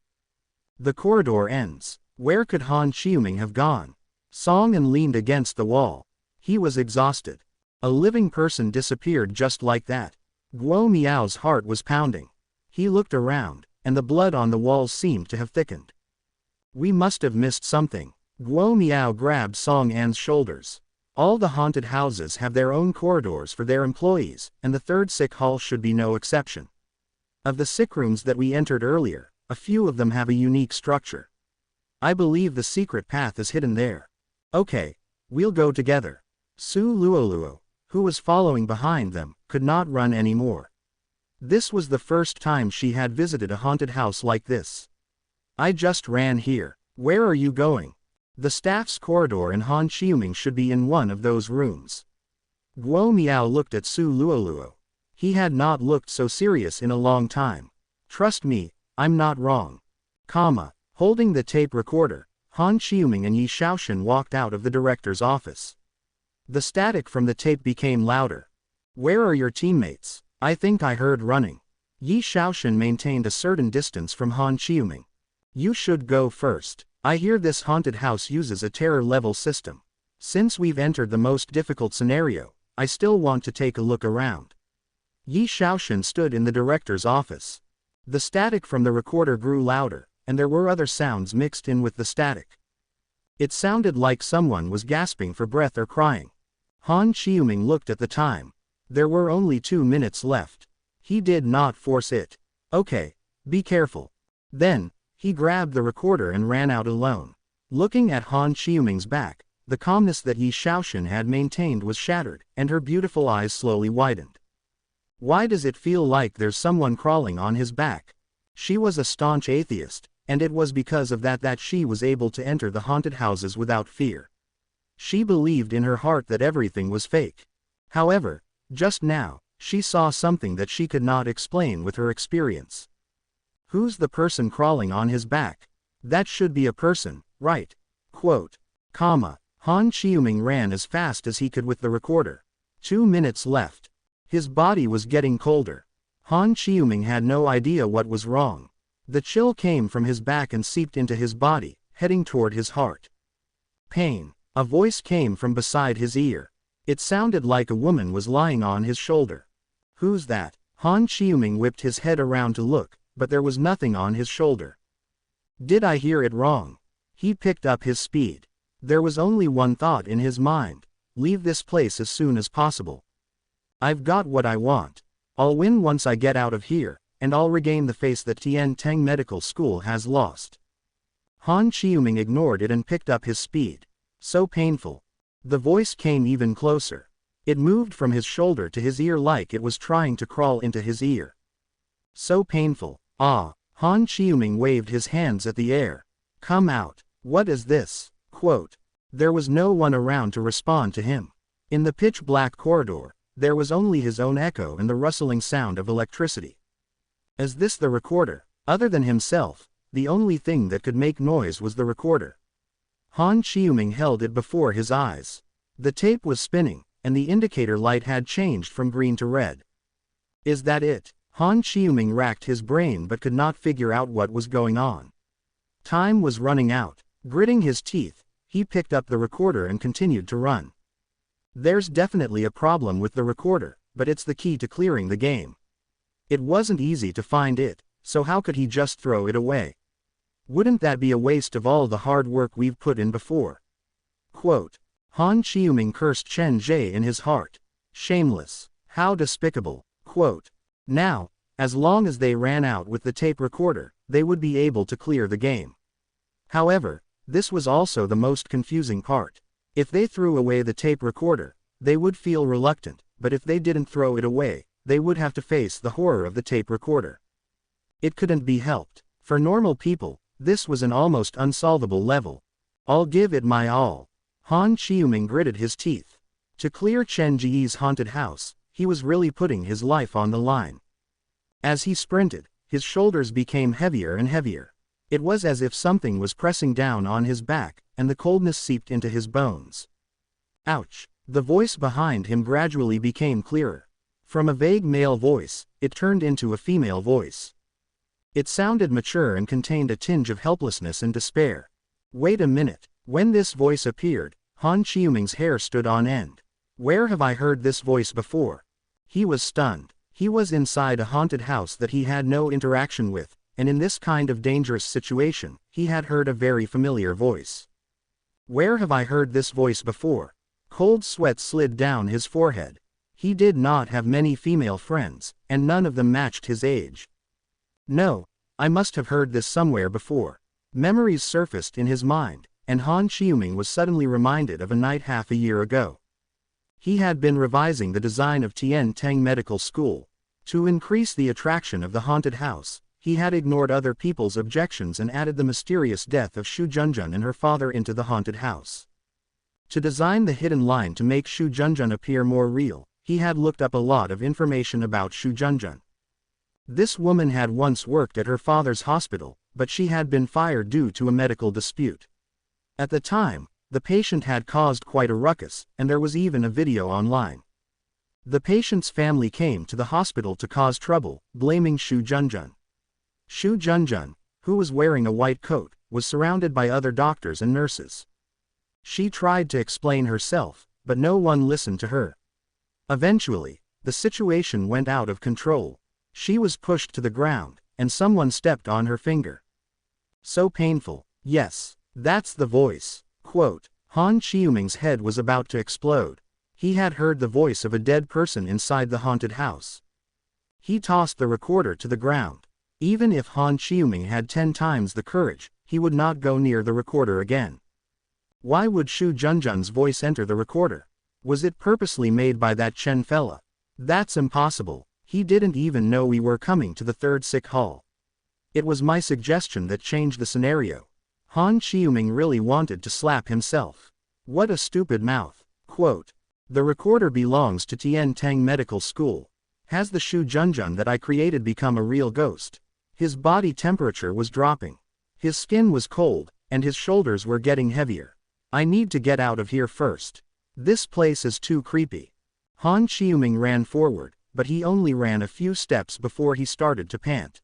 The corridor ends. Where could Han Qiuming have gone? Seinen leaned against the wall. He was exhausted. A living person disappeared just like that. Guo Miao's heart was pounding. He looked around, and the blood on the walls seemed to have thickened. We must have missed something. Guo Miao grabbed Song An's shoulders. All the haunted houses have their own corridors for their employees, and the third sick hall should be no exception. Of the sick rooms that we entered earlier, a few of them have a unique structure. I believe the secret path is hidden there. Okay, we'll go together. Su Luoluo, who was following behind them, could not run anymore. This was the first time she had visited a haunted house like this. I just ran here. Where are you going? The staff's corridor in Han Chiuming should be in one of those rooms. Guo Miao looked at Su Luoluo. He had not looked so serious in a long time. Trust me, I'm not wrong. Holding the tape recorder, Han Chiuming and Yi Shaoxin walked out of the director's office. The static from the tape became louder. Where are your teammates? I think I heard running. Yi Shaoxin maintained a certain distance from Han Chiuming. You should go first. I hear this haunted house uses a terror level system. Since we've entered the most difficult scenario, I still want to take a look around. Yi Shaoxin stood in the director's office. The static from the recorder grew louder, and there were other sounds mixed in with the static. It sounded like someone was gasping for breath or crying. Han Chiuming looked at the time. There were only 2 minutes left. He did not force it. Okay, be careful. Then, he grabbed the recorder and ran out alone. Looking at Han Chiuming's back, the calmness that Yi Shaoxin had maintained was shattered, and her beautiful eyes slowly widened. Why does it feel like there's someone crawling on his back? She was a staunch atheist, and it was because of that she was able to enter the haunted houses without fear. She believed in her heart that everything was fake. However, just now, she saw something that she could not explain with her experience. Who's the person crawling on his back? That should be a person, right? Han Chiuming ran as fast as he could with the recorder. 2 minutes left. His body was getting colder. Han Chiuming had no idea what was wrong. The chill came from his back and seeped into his body, heading toward his heart. Pain. A voice came from beside his ear. It sounded like a woman was lying on his shoulder. Who's that? Han Chiuming whipped his head around to look, but there was nothing on his shoulder. Did I hear it wrong? He picked up his speed. There was only one thought in his mind: leave this place as soon as possible. I've got what I want. I'll win once I get out of here, and I'll regain the face that Tian Teng Medical School has lost. Han Chiuming ignored it and picked up his speed. So painful. The voice came even closer. It moved from his shoulder to his ear like it was trying to crawl into his ear. So painful. Ah! Han Chiuming waved his hands at the air. Come out. What is this? There was no one around to respond to him. In the pitch-black corridor, there was only his own echo and the rustling sound of electricity. Is this the recorder? Other than himself, the only thing that could make noise was the recorder. Han Chiuming held it before his eyes. The tape was spinning, and the indicator light had changed from green to red. Is that it? Han Chiuming racked his brain but could not figure out what was going on. Time was running out. Gritting his teeth, he picked up the recorder and continued to run. There's definitely a problem with the recorder, but it's the key to clearing the game. It wasn't easy to find it, so how could he just throw it away? Wouldn't that be a waste of all the hard work we've put in before? Han Chiuming cursed Chen Ge in his heart. Shameless. How despicable. Now, as long as they ran out with the tape recorder, they would be able to clear the game. However, this was also the most confusing part. If they threw away the tape recorder, they would feel reluctant, but if they didn't throw it away, they would have to face the horror of the tape recorder. It couldn't be helped. For normal people, this was an almost unsolvable level. I'll give it my all. Han Chiuming gritted his teeth. To clear Chen Ge's haunted house, he was really putting his life on the line. As he sprinted, his shoulders became heavier and heavier. It was as if something was pressing down on his back, and the coldness seeped into his bones. Ouch! The voice behind him gradually became clearer. From a vague male voice, it turned into a female voice. It sounded mature and contained a tinge of helplessness and despair. Wait a minute. When this voice appeared, Han Chiuming's hair stood on end. Where have I heard this voice before? He was stunned. He was inside a haunted house that he had no interaction with, and in this kind of dangerous situation, he had heard a very familiar voice. Where have I heard this voice before? Cold sweat slid down his forehead. He did not have many female friends, and none of them matched his age. No, I must have heard this somewhere before. Memories surfaced in his mind, and Han Xiuming was suddenly reminded of a night half a year ago. He had been revising the design of Tian Teng Medical School. To increase the attraction of the haunted house, he had ignored other people's objections and added the mysterious death of Shu Junjun and her father into the haunted house. To design the hidden line to make Shu Junjun appear more real, he had looked up a lot of information about Shu Junjun. This woman had once worked at her father's hospital, but she had been fired due to a medical dispute. At the time, the patient had caused quite a ruckus, and there was even a video online. The patient's family came to the hospital to cause trouble, blaming Shu Junjun. Shu Junjun, who was wearing a white coat, was surrounded by other doctors and nurses. She tried to explain herself, but no one listened to her. Eventually, the situation went out of control. She was pushed to the ground, and someone stepped on her finger. So painful. Yes, that's the voice. Quote, Han Xiuming's head was about to explode. He had heard the voice of a dead person inside the haunted house. He tossed the recorder to the ground. Even if Han Xiuming had 10 times the courage, he would not go near the recorder again. Why would Shu Junjun's voice enter the recorder? Was it purposely made by that Chen fella? That's impossible. He didn't even know we were coming to the third sick hall. It was my suggestion that changed the scenario. Han Xiuming really wanted to slap himself. What a stupid mouth. Quote, the recorder belongs to Tian Teng Medical School. Has the Shu Junjun that I created become a real ghost? His body temperature was dropping. His skin was cold, and his shoulders were getting heavier. I need to get out of here first. This place is too creepy. Han Xiuming ran forward, but he only ran a few steps before he started to pant.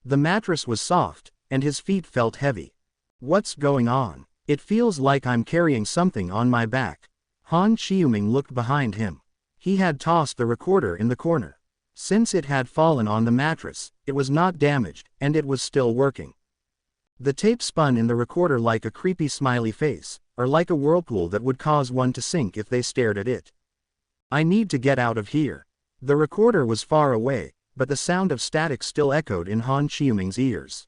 The mattress was soft, and his feet felt heavy. What's going on? It feels like I'm carrying something on my back. Han Xiuming looked behind him. He had tossed the recorder in the corner. Since it had fallen on the mattress, it was not damaged, and it was still working. The tape spun in the recorder like a creepy smiley face, or like a whirlpool that would cause one to sink if they stared at it. I need to get out of here. The recorder was far away, but the sound of static still echoed in Han Xiuming's ears.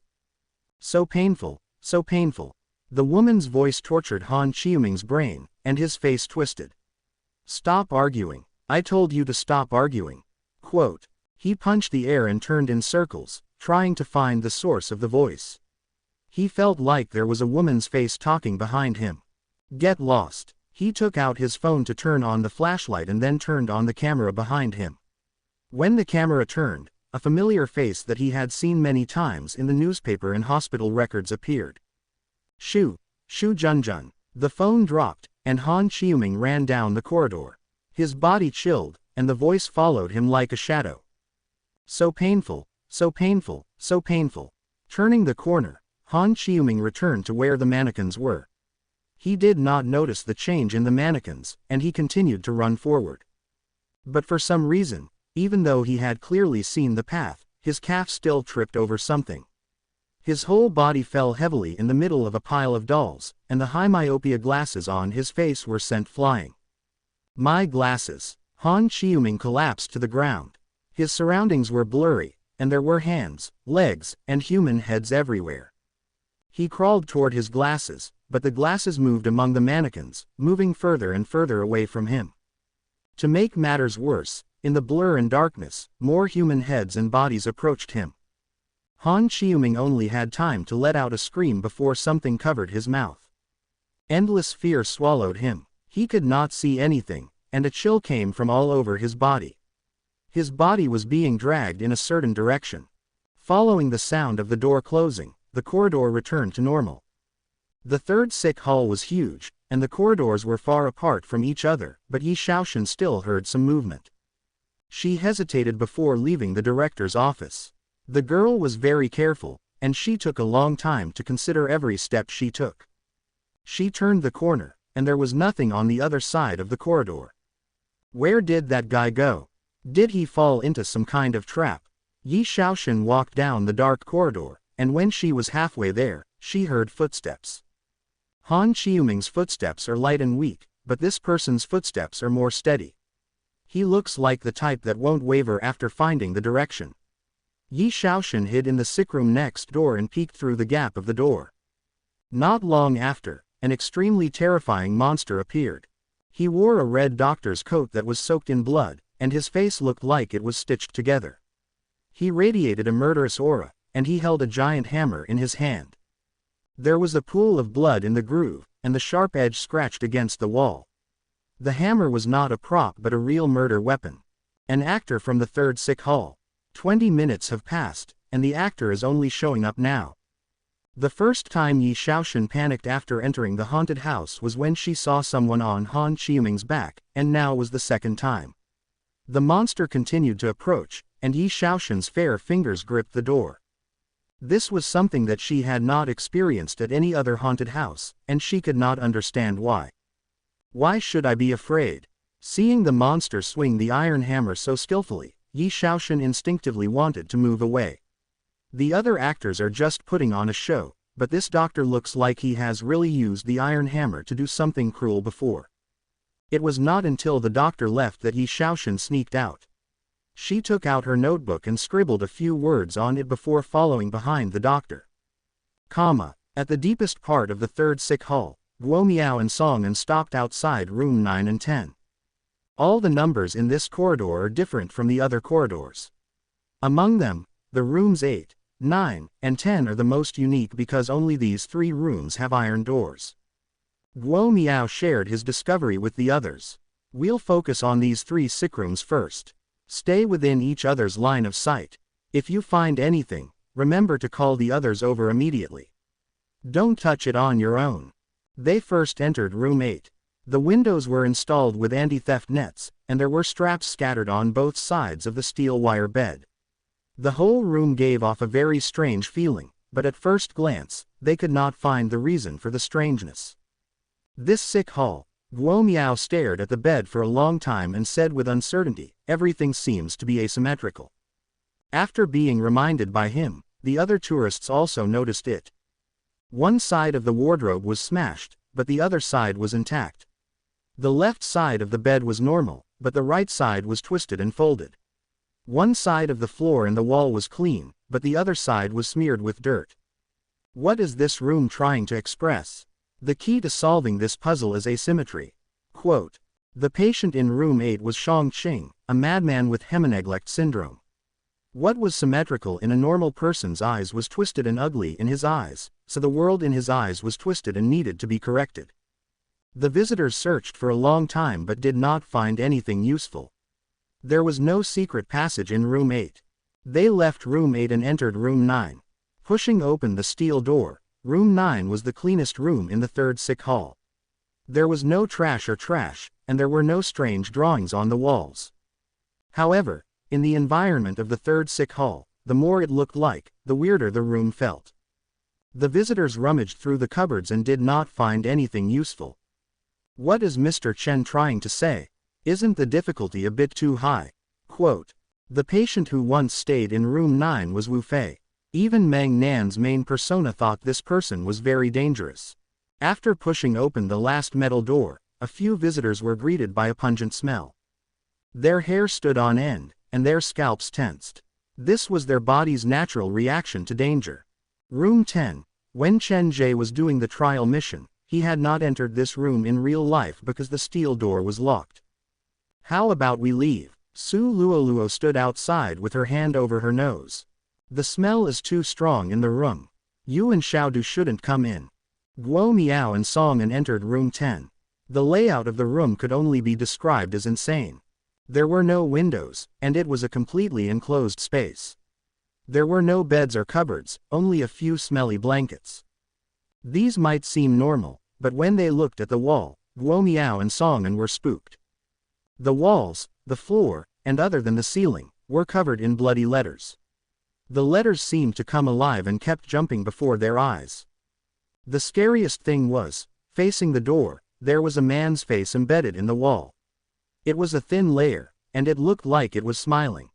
So painful, so painful. The woman's voice tortured Han Xiuming's brain, and his face twisted. Stop arguing. I told you to stop arguing. Quote, he punched the air and turned in circles, trying to find the source of the voice. He felt like there was a woman's face talking behind him. Get lost. He took out his phone to turn on the flashlight and then turned on the camera behind him. When the camera turned, a familiar face that he had seen many times in the newspaper and hospital records appeared. Shu Junjun. The phone dropped, and Han Xiuming ran down the corridor. His body chilled, and the voice followed him like a shadow. So painful, so painful, so painful. Turning the corner, Han Xiuming returned to where the mannequins were. He did not notice the change in the mannequins, and he continued to run forward. But for some reason, even though he had clearly seen the path, his calf still tripped over something. His whole body fell heavily in the middle of a pile of dolls, and the high myopia glasses on his face were sent flying. My glasses. Han Xiuming collapsed to the ground. His surroundings were blurry, and there were hands, legs, and human heads everywhere. He crawled toward his glasses, but the glasses moved among the mannequins, moving further and further away from him. To make matters worse, in the blur and darkness, more human heads and bodies approached him. Han Xiuming only had time to let out a scream before something covered his mouth. Endless fear swallowed him. He could not see anything, and a chill came from all over his body. His body was being dragged in a certain direction. Following the sound of the door closing, the corridor returned to normal. The third sick hall was huge, and the corridors were far apart from each other, but Yi Shaoxin still heard some movement. She hesitated before leaving the director's office. The girl was very careful, and she took a long time to consider every step she took. She turned the corner, and there was nothing on the other side of the corridor. Where did that guy go? Did he fall into some kind of trap? Yi Shaoxin walked down the dark corridor, and when she was halfway there, she heard footsteps. Han Xiuming's footsteps are light and weak, but this person's footsteps are more steady. He looks like the type that won't waver after finding the direction. Yi Shaoxin hid in the sickroom next door and peeked through the gap of the door. Not long after, an extremely terrifying monster appeared. He wore a red doctor's coat that was soaked in blood, and his face looked like it was stitched together. He radiated a murderous aura, and he held a giant hammer in his hand. There was a pool of blood in the groove, and the sharp edge scratched against the wall. The hammer was not a prop but a real murder weapon. An actor from the third sick hall. 20 minutes have passed, and the actor is only showing up now. The first time Yi Shaoxin panicked after entering the haunted house was when she saw someone on Han Qiuming's back, and now was the second time. The monster continued to approach, and Yi Shaoxin's fair fingers gripped the door. This was something that she had not experienced at any other haunted house, and she could not understand why. Why should I be afraid? Seeing the monster swing the iron hammer so skillfully, Yi Shaoxin instinctively wanted to move away. The other actors are just putting on a show, but this doctor looks like he has really used the iron hammer to do something cruel before. It was not until the doctor left that Yi Shaoxin sneaked out. She took out her notebook and scribbled a few words on it before following behind the doctor. At the deepest part of the third sick hall, Guo Miao and Seinen stopped outside room 9 and 10. All the numbers in this corridor are different from the other corridors. Among them, the rooms 8, 9, and 10 are the most unique because only these 3 rooms have iron doors. Guo Miao shared his discovery with the others. We'll focus on these 3 sick rooms first. Stay within each other's line of sight. If you find anything, remember to call the others over immediately. Don't touch it on your own. They first entered room 8. The windows were installed with anti-theft nets, and there were straps scattered on both sides of the steel wire bed. The whole room gave off a very strange feeling, but at first glance, they could not find the reason for the strangeness. This sick hall. Guo Miao stared at the bed for a long time and said with uncertainty, everything seems to be asymmetrical. After being reminded by him, the other tourists also noticed it. One side of the wardrobe was smashed, but the other side was intact. The left side of the bed was normal, but the right side was twisted and folded. One side of the floor and the wall was clean, but the other side was smeared with dirt. What is this room trying to express? The key to solving this puzzle is asymmetry. Quote, the patient in room 8 was Shang Qing, a madman with hemineglect syndrome. What was symmetrical in a normal person's eyes was twisted and ugly in his eyes, so the world in his eyes was twisted and needed to be corrected. The visitors searched for a long time but did not find anything useful. There was no secret passage in room 8. They left room 8 and entered room 9. Pushing open the steel door, room 9 was the cleanest room in the third sick hall. There was no trash, and there were no strange drawings on the walls. However, in the environment of the third sick hall, the more it looked like, the weirder the room felt. The visitors rummaged through the cupboards and did not find anything useful. What is Mr. Chen trying to say? Isn't the difficulty a bit too high? Quote, the patient who once stayed in room 9 was Wu Fei. Even Meng Nan's main persona thought this person was very dangerous. After pushing open the last metal door, a few visitors were greeted by a pungent smell. Their hair stood on end, and their scalps tensed. This was their body's natural reaction to danger. Room 10. When Chen Ge was doing the trial mission, he had not entered this room in real life because the steel door was locked. How about we leave? Su Luoluo stood outside with her hand over her nose. The smell is too strong in the room. You and Xiaodu shouldn't come in. Guo Miao and Seinen entered room 10. The layout of the room could only be described as insane. There were no windows, and it was a completely enclosed space. There were no beds or cupboards, only a few smelly blankets. These might seem normal, but when they looked at the wall, Guo Miao and Seinen were spooked. The walls, the floor, and other than the ceiling, were covered in bloody letters. The letters seemed to come alive and kept jumping before their eyes. The scariest thing was, facing the door, there was a man's face embedded in the wall. It was a thin layer, and it looked like it was smiling.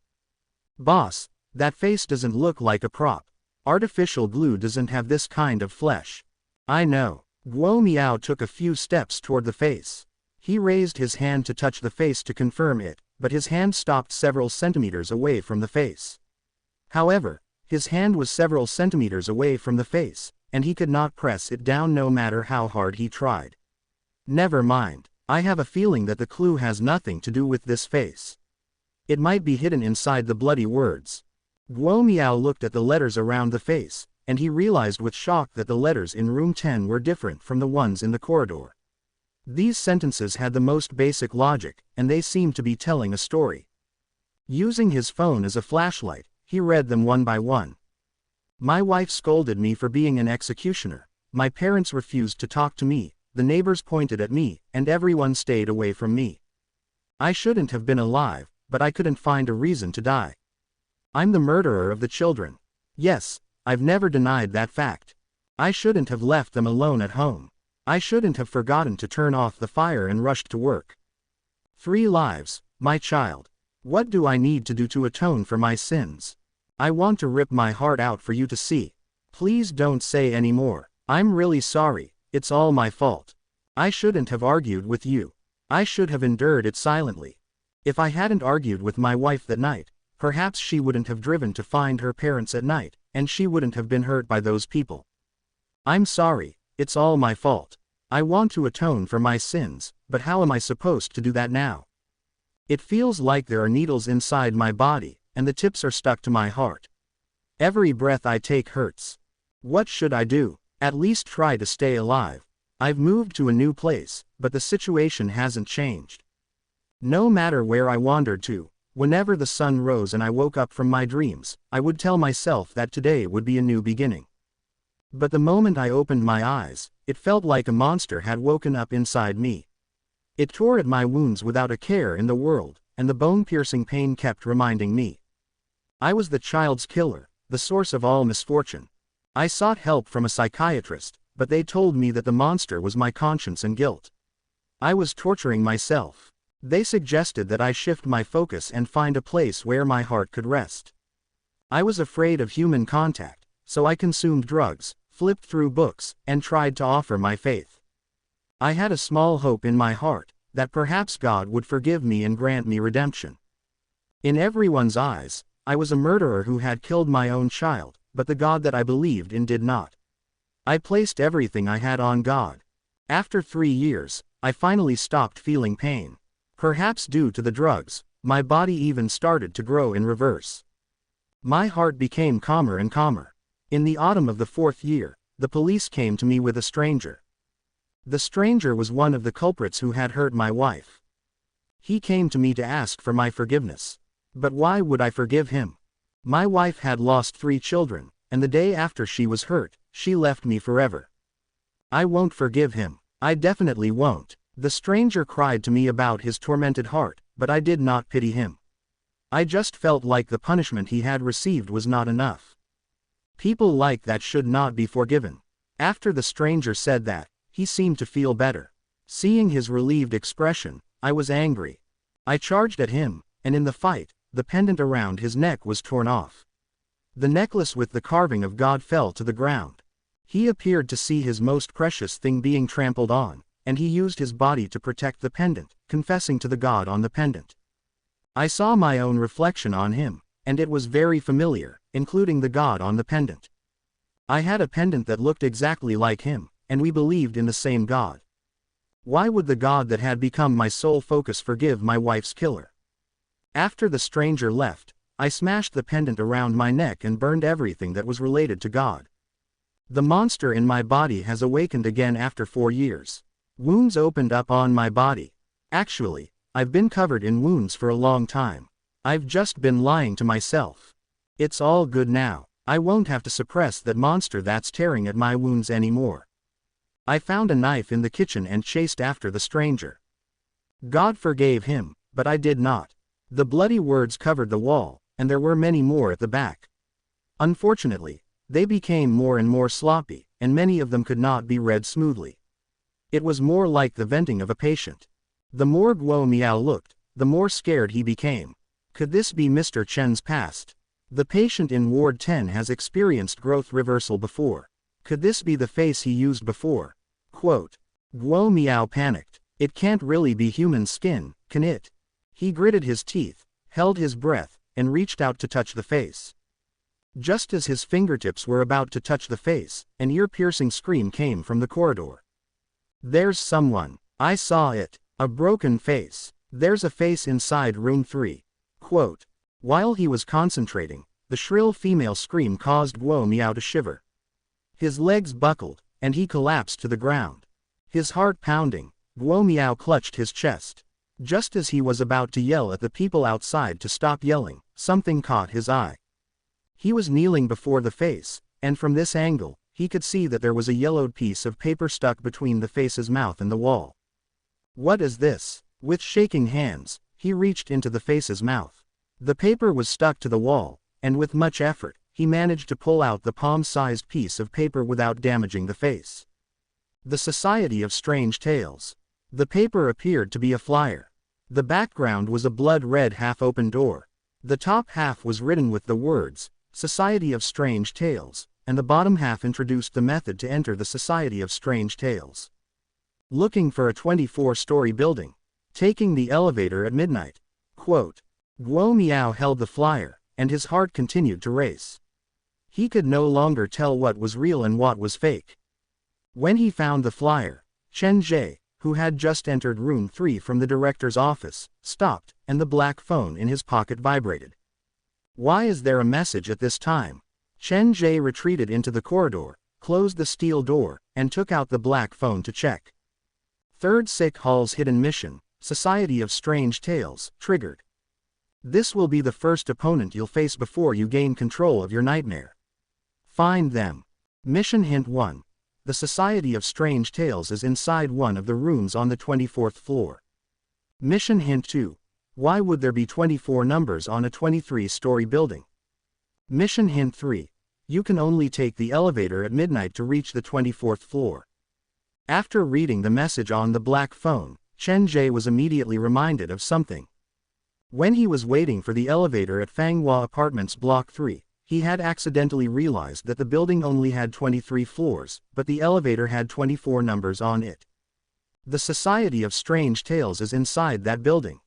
Boss, that face doesn't look like a prop. Artificial glue doesn't have this kind of flesh. I know. Guo Miao took a few steps toward the face. He raised his hand to touch the face to confirm it, but his hand stopped several centimeters away from the face. However, his hand was several centimeters away from the face, and he could not press it down no matter how hard he tried. Never mind, I have a feeling that the clue has nothing to do with this face. It might be hidden inside the bloody words. Guo Miao looked at the letters around the face, and he realized with shock that the letters in room 10 were different from the ones in the corridor. These sentences had the most basic logic, and they seemed to be telling a story. Using his phone as a flashlight, he read them one by one. My wife scolded me for being an executioner, my parents refused to talk to me, the neighbors pointed at me, and everyone stayed away from me. I shouldn't have been alive, but I couldn't find a reason to die. I'm the murderer of the children. Yes, I've never denied that fact. I shouldn't have left them alone at home. I shouldn't have forgotten to turn off the fire and rushed to work. 3 lives, my child. What do I need to do to atone for my sins? I want to rip my heart out for you to see. Please don't say any more. I'm really sorry, it's all my fault. I shouldn't have argued with you. I should have endured it silently. If I hadn't argued with my wife that night, perhaps she wouldn't have driven to find her parents at night, and she wouldn't have been hurt by those people. I'm sorry, it's all my fault. I want to atone for my sins, but how am I supposed to do that now? It feels like there are needles inside my body, and the tips are stuck to my heart. Every breath I take hurts. What should I do? At least try to stay alive. I've moved to a new place, but the situation hasn't changed. No matter where I wandered to, whenever the sun rose and I woke up from my dreams, I would tell myself that today would be a new beginning. But the moment I opened my eyes, it felt like a monster had woken up inside me. It tore at my wounds without a care in the world, and the bone-piercing pain kept reminding me. I was the child's killer, the source of all misfortune. I sought help from a psychiatrist, but they told me that the monster was my conscience and guilt. I was torturing myself. They suggested that I shift my focus and find a place where my heart could rest. I was afraid of human contact, so I consumed drugs, flipped through books, and tried to offer my faith. I had a small hope in my heart, that perhaps God would forgive me and grant me redemption. In everyone's eyes, I was a murderer who had killed my own child, but the God that I believed in did not. I placed everything I had on God. After 3 years, I finally stopped feeling pain. Perhaps due to the drugs, my body even started to grow in reverse. My heart became calmer and calmer. In the autumn of the 4th year, the police came to me with a stranger. The stranger was one of the culprits who had hurt my wife. He came to me to ask for my forgiveness. But why would I forgive him? My wife had lost 3 children, and the day after she was hurt, she left me forever. I won't forgive him. I definitely won't. The stranger cried to me about his tormented heart, but I did not pity him. I just felt like the punishment he had received was not enough. People like that should not be forgiven. After the stranger said that, he seemed to feel better. Seeing his relieved expression, I was angry. I charged at him, and in the fight, the pendant around his neck was torn off. The necklace with the carving of God fell to the ground. He appeared to see his most precious thing being trampled on, and he used his body to protect the pendant, confessing to the God on the pendant. I saw my own reflection on him, and it was very familiar, including the God on the pendant. I had a pendant that looked exactly like him, and we believed in the same God. Why would the God that had become my sole focus forgive my wife's killer? After the stranger left, I smashed the pendant around my neck and burned everything that was related to God. The monster in my body has awakened again after 4 years. Wounds opened up on my body. Actually, I've been covered in wounds for a long time. I've just been lying to myself. It's all good now. I won't have to suppress that monster that's tearing at my wounds anymore. I found a knife in the kitchen and chased after the stranger. God forgave him, but I did not. The bloody words covered the wall, and there were many more at the back. Unfortunately, they became more and more sloppy, and many of them could not be read smoothly. It was more like the venting of a patient. The more Guo Miao looked, the more scared he became. Could this be Mr. Chen's past? The patient in Ward 10 has experienced growth reversal before. Could this be the face he used before? Quote. Guo Miao panicked. It can't really be human skin, can it? He gritted his teeth, held his breath, and reached out to touch the face. Just as his fingertips were about to touch the face, an ear-piercing scream came from the corridor. There's someone. I saw it. A broken face. There's a face inside room 3. Quote. While he was concentrating, the shrill female scream caused Guo Miao to shiver. His legs buckled, and he collapsed to the ground. His heart pounding, Guo Miao clutched his chest. Just as he was about to yell at the people outside to stop yelling, something caught his eye. He was kneeling before the face, and from this angle, he could see that there was a yellowed piece of paper stuck between the face's mouth and the wall. What is this? With shaking hands, he reached into the face's mouth. The paper was stuck to the wall, and with much effort, he managed to pull out the palm-sized piece of paper without damaging the face. The Society of Strange Tales. The paper appeared to be a flyer. The background was a blood-red half-open door. The top half was written with the words, Society of Strange Tales, and the bottom half introduced the method to enter the Society of Strange Tales. Looking for a 24-story building. Taking the elevator at midnight. Quote. Guo Miao held the flyer, and his heart continued to race. He could no longer tell what was real and what was fake. When he found the flyer, Chen Ge, who had just entered room 3 from the director's office, stopped, and the black phone in his pocket vibrated. Why is there a message at this time? Chen Ge retreated into the corridor, closed the steel door, and took out the black phone to check. Third Sick Hall's hidden mission, Society of Strange Tales, triggered. This will be the first opponent you'll face before you gain control of your nightmare. Find them. Mission Hint 1. The Society of Strange Tales is inside one of the rooms on the 24th floor. Mission Hint 2. Why would there be 24 numbers on a 23-story building? Mission Hint 3. You can only take the elevator at midnight to reach the 24th floor. After reading the message on the black phone, Chen Ge was immediately reminded of something. When he was waiting for the elevator at Fanghua Apartments Block 3, he had accidentally realized that the building only had 23 floors, but the elevator had 24 numbers on it. The Society of Strange Tales is inside that building.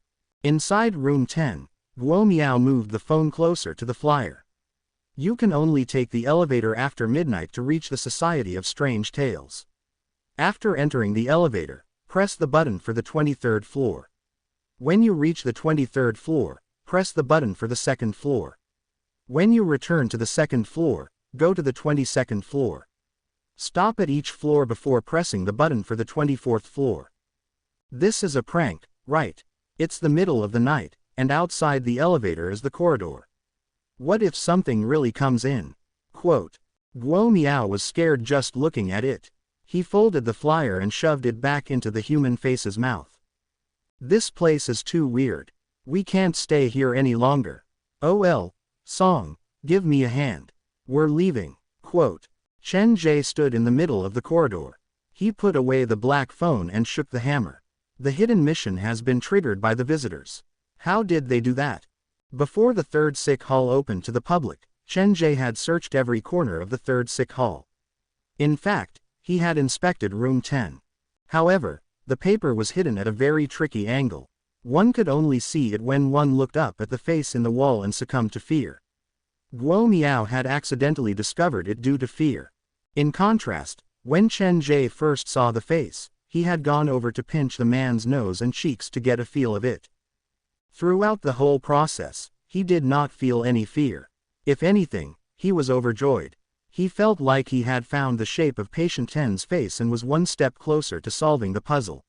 Inside room 10, Guo Miao moved the phone closer to the flyer. You can only take the elevator after midnight to reach the Society of Strange Tales. After entering the elevator, press the button for the 23rd floor. When you reach the 23rd floor, press the button for the 2nd floor. When you return to the 2nd floor, go to the 22nd floor. Stop at each floor before pressing the button for the 24th floor. This is a prank, right? It's the middle of the night, and outside the elevator is the corridor. What if something really comes in? Quote. Guo Miao was scared just looking at it. He folded the flyer and shoved it back into the human face's mouth. This place is too weird. We can't stay here any longer. OL. Song. Give me a hand. We're leaving. Quote. Chen Ge stood in the middle of the corridor. He put away the black phone and shook the hammer. The hidden mission has been triggered by the visitors. How did they do that? Before the Third Sick Hall opened to the public, Chen Ge had searched every corner of the Third Sick Hall. In fact, he had inspected room 10. However, the paper was hidden at a very tricky angle. One could only see it when one looked up at the face in the wall and succumbed to fear. Guo Miao had accidentally discovered it due to fear. In contrast, when Chen Ge first saw the face, he had gone over to pinch the man's nose and cheeks to get a feel of it. Throughout the whole process, he did not feel any fear. If anything, he was overjoyed. He felt like he had found the shape of Patient Ten's face and was one step closer to solving the puzzle.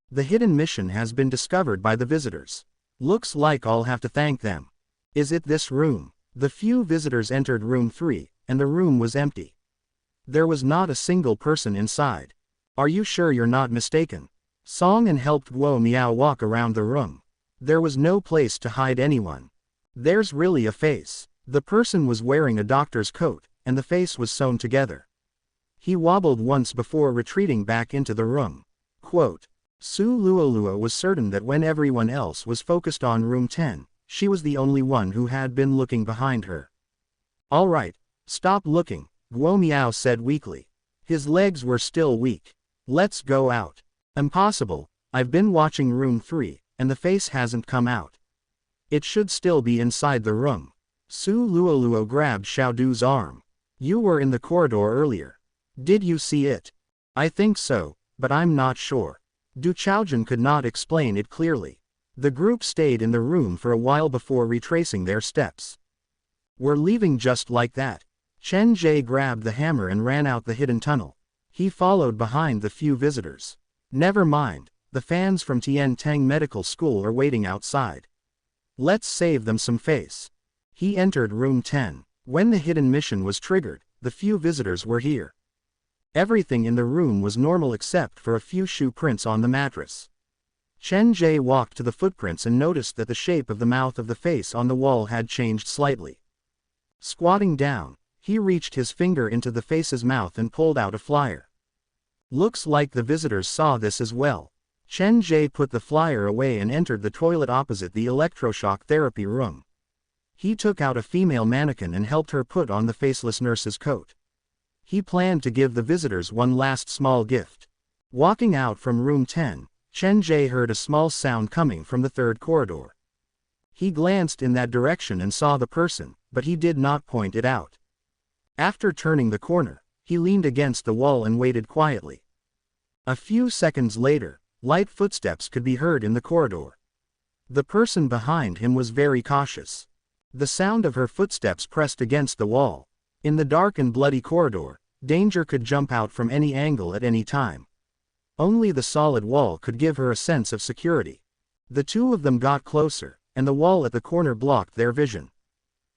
The hidden mission has been discovered by the visitors. Looks like I'll have to thank them. Is it this room? The few visitors entered room 3, and the room was empty. There was not a single person inside. Are you sure you're not mistaken? Song and helped Guo Miao walk around the room. There was no place to hide anyone. There's really a face. The person was wearing a doctor's coat, and the face was sewn together. He wobbled once before retreating back into the room. Quote. Su Luolua was certain that when everyone else was focused on room 10, she was the only one who had been looking behind her. All right, stop looking, Guo Miao said weakly. His legs were still weak. Let's go out. Impossible, I've been watching room 3, and the face hasn't come out. It should still be inside the room. Su Luoluo grabbed Xiaodu's arm. You were in the corridor earlier. Did you see it? I think so, but I'm not sure. Du Chaojun could not explain it clearly. The group stayed in the room for a while before retracing their steps. We're leaving just like that. Chen Ge grabbed the hammer and ran out the hidden tunnel. He followed behind the few visitors. Never mind, the fans from Tian Tang Medical School are waiting outside. Let's save them some face. He entered room 10. When the hidden mission was triggered, the few visitors were here. Everything in the room was normal except for a few shoe prints on the mattress. Chen Ge walked to the footprints and noticed that the shape of the mouth of the face on the wall had changed slightly. Squatting down, he reached his finger into the face's mouth and pulled out a flyer. Looks like the visitors saw this as well. Chen Ge put the flyer away and entered the toilet opposite the electroshock therapy room. He took out a female mannequin and helped her put on the faceless nurse's coat. He planned to give the visitors one last small gift. Walking out from room 10, Chen Ge heard a small sound coming from the third corridor. He glanced in that direction and saw the person, but he did not point it out. After turning the corner, he leaned against the wall and waited quietly. A few seconds later, light footsteps could be heard in the corridor. The person behind him was very cautious. The sound of her footsteps pressed against the wall. In the dark and bloody corridor, danger could jump out from any angle at any time. Only the solid wall could give her a sense of security. The two of them got closer, and the wall at the corner blocked their vision.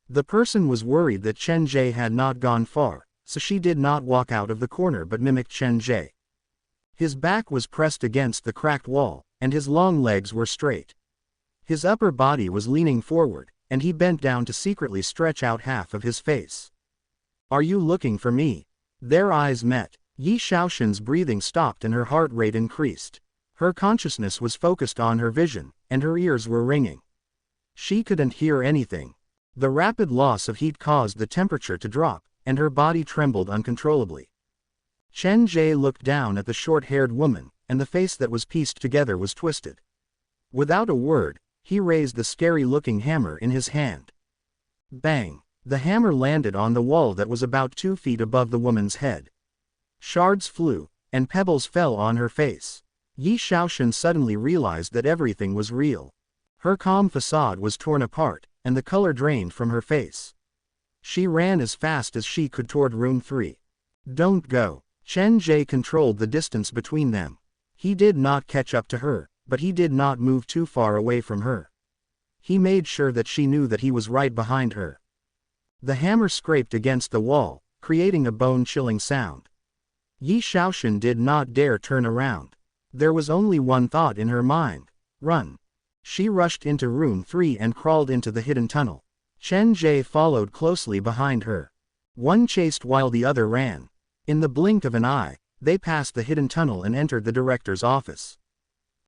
The person was worried that Chen Ge had not gone far, so she did not walk out of the corner but mimicked Chen Ge. His back was pressed against the cracked wall, and his long legs were straight. His upper body was leaning forward, and he bent down to secretly stretch out half of his face. Are you looking for me? Their eyes met. Yi Shaoxin's breathing stopped and her heart rate increased. Her consciousness was focused on her vision, and her ears were ringing. She couldn't hear anything. The rapid loss of heat caused the temperature to drop, and her body trembled uncontrollably. Chen Ge looked down at the short-haired woman, and the face that was pieced together was twisted. Without a word, he raised the scary-looking hammer in his hand. Bang! The hammer landed on the wall that was about 2 feet above the woman's head. Shards flew, and pebbles fell on her face. Yi Shaoxin suddenly realized that everything was real. Her calm facade was torn apart, and the color drained from her face. She ran as fast as she could toward room 3. Don't go. Chen Ge controlled the distance between them. He did not catch up to her, but he did not move too far away from her. He made sure that she knew that he was right behind her. The hammer scraped against the wall, creating a bone-chilling sound. Yi Shaoxin did not dare turn around. There was only one thought in her mind: run. She rushed into room 3 and crawled into the hidden tunnel. Chen Ge followed closely behind her. One chased while the other ran. In the blink of an eye, they passed the hidden tunnel and entered the director's office.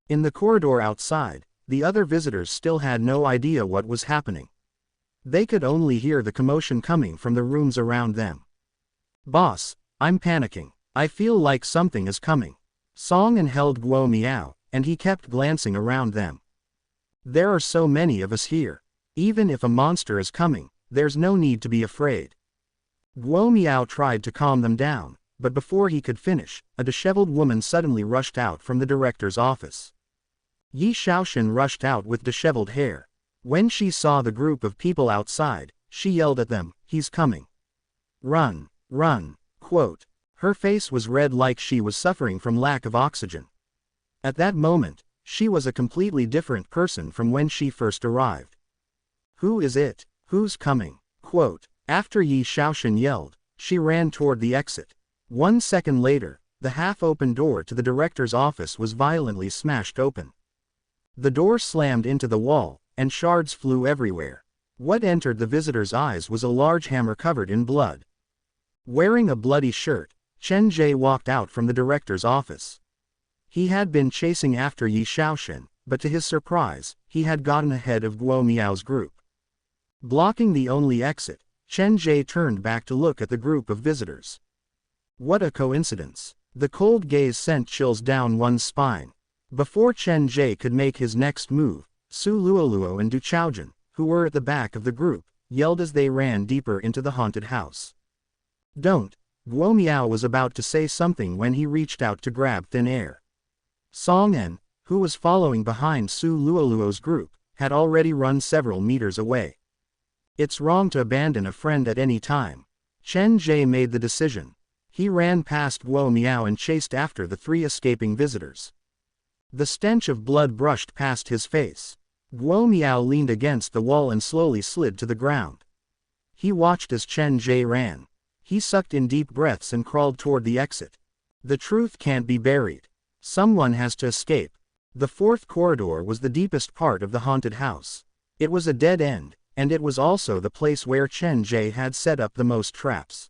In the corridor outside, the other visitors still had no idea what was happening. They could only hear the commotion coming from the rooms around them. Boss, I'm panicking. I feel like something is coming. Seinen held Guo Miao, and he kept glancing around them. There are so many of us here. Even if a monster is coming, there's no need to be afraid. Guo Miao tried to calm them down, but before he could finish, a disheveled woman suddenly rushed out from the director's office. Yi Shaoxin rushed out with disheveled hair. When she saw the group of people outside, she yelled at them, "He's coming. Run, run." Quote. Her face was red like she was suffering from lack of oxygen. At that moment, she was a completely different person from when she first arrived. Who is it? Who's coming? Quote. After Yi Shaoxin yelled, she ran toward the exit. 1 second later, the half-open door to the director's office was violently smashed open. The door slammed into the wall, and shards flew everywhere. What entered the visitor's eyes was a large hammer covered in blood. Wearing a bloody shirt, Chen Ge walked out from the director's office. He had been chasing after Yi Shaoxin, but to his surprise, he had gotten ahead of Guo Miao's group. Blocking the only exit, Chen Ge turned back to look at the group of visitors. What a coincidence. The cold gaze sent chills down one's spine. Before Chen Ge could make his next move, Su Luoluo and Du Chaojun, who were at the back of the group, yelled as they ran deeper into the haunted house. Don't! Guo Miao was about to say something when he reached out to grab thin air. Seinen, who was following behind Su Luoluo's group, had already run several meters away. It's wrong to abandon a friend at any time. Chen Ge made the decision. He ran past Guo Miao and chased after the three escaping visitors. The stench of blood brushed past his face. Guo Miao leaned against the wall and slowly slid to the ground. He watched as Chen Ge ran. He sucked in deep breaths and crawled toward the exit. The truth can't be buried. Someone has to escape. The fourth corridor was the deepest part of the haunted house. It was a dead end, and it was also the place where Chen Ge had set up the most traps.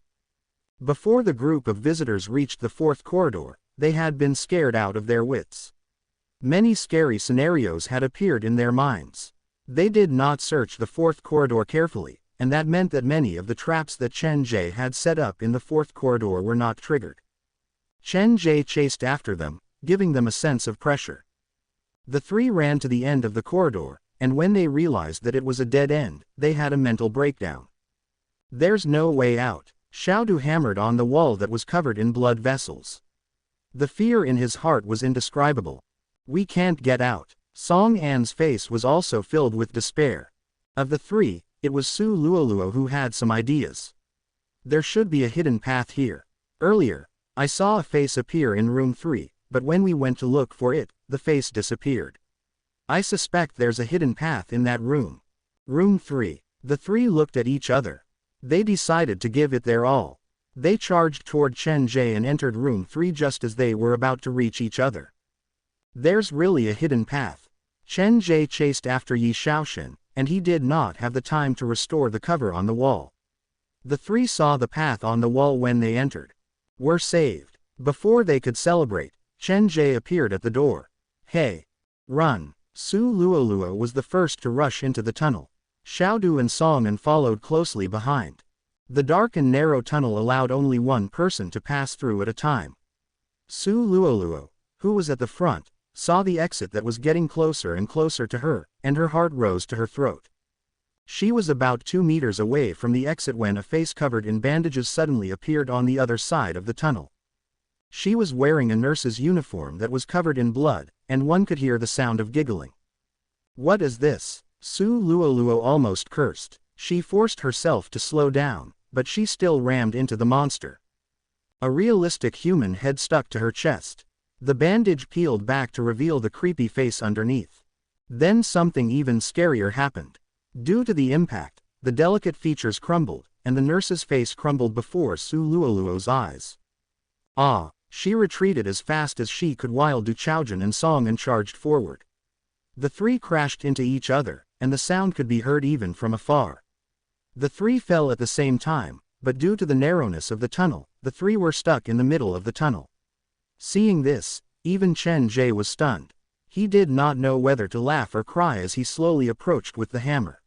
Before the group of visitors reached the fourth corridor, they had been scared out of their wits. Many scary scenarios had appeared in their minds. They did not search the fourth corridor carefully, and that meant that many of the traps that Chen Ge had set up in the fourth corridor were not triggered. Chen Ge chased after them, giving them a sense of pressure. The three ran to the end of the corridor, and when they realized that it was a dead end, they had a mental breakdown. There's no way out. Xiaodu hammered on the wall that was covered in blood vessels. The fear in his heart was indescribable. We can't get out. Song An's face was also filled with despair. Of the three, it was Su Luoluo who had some ideas. There should be a hidden path here. Earlier, I saw a face appear in room 3, but when we went to look for it, the face disappeared. I suspect there's a hidden path in that room. Room 3. The three looked at each other. They decided to give it their all. They charged toward Chen Ge and entered room 3 just as they were about to reach each other. There's really a hidden path. Chen Ge chased after Yi Shaoxin, and he did not have the time to restore the cover on the wall. The three saw the path on the wall when they entered. We're saved. Before they could celebrate, Chen Ge appeared at the door. Hey! Run! Su Luoluo was the first to rush into the tunnel. Xiaodu and Seinen followed closely behind. The dark and narrow tunnel allowed only one person to pass through at a time. Su Luoluo, who was at the front, saw the exit that was getting closer and closer to her, and her heart rose to her throat. She was about 2 meters away from the exit when a face covered in bandages suddenly appeared on the other side of the tunnel. She was wearing a nurse's uniform that was covered in blood, and one could hear the sound of giggling. What is this? Su Luoluo almost cursed. She forced herself to slow down, but she still rammed into the monster. A realistic human head stuck to her chest. The bandage peeled back to reveal the creepy face underneath. Then something even scarier happened. Due to the impact, the delicate features crumbled, and the nurse's face crumbled before Su Luoluo's eyes. Ah! She retreated as fast as she could while Du Chaojun and Seinen charged forward. The three crashed into each other, and the sound could be heard even from afar. The three fell at the same time, but due to the narrowness of the tunnel, the three were stuck in the middle of the tunnel. Seeing this, even Chen Ge was stunned. He did not know whether to laugh or cry as he slowly approached with the hammer.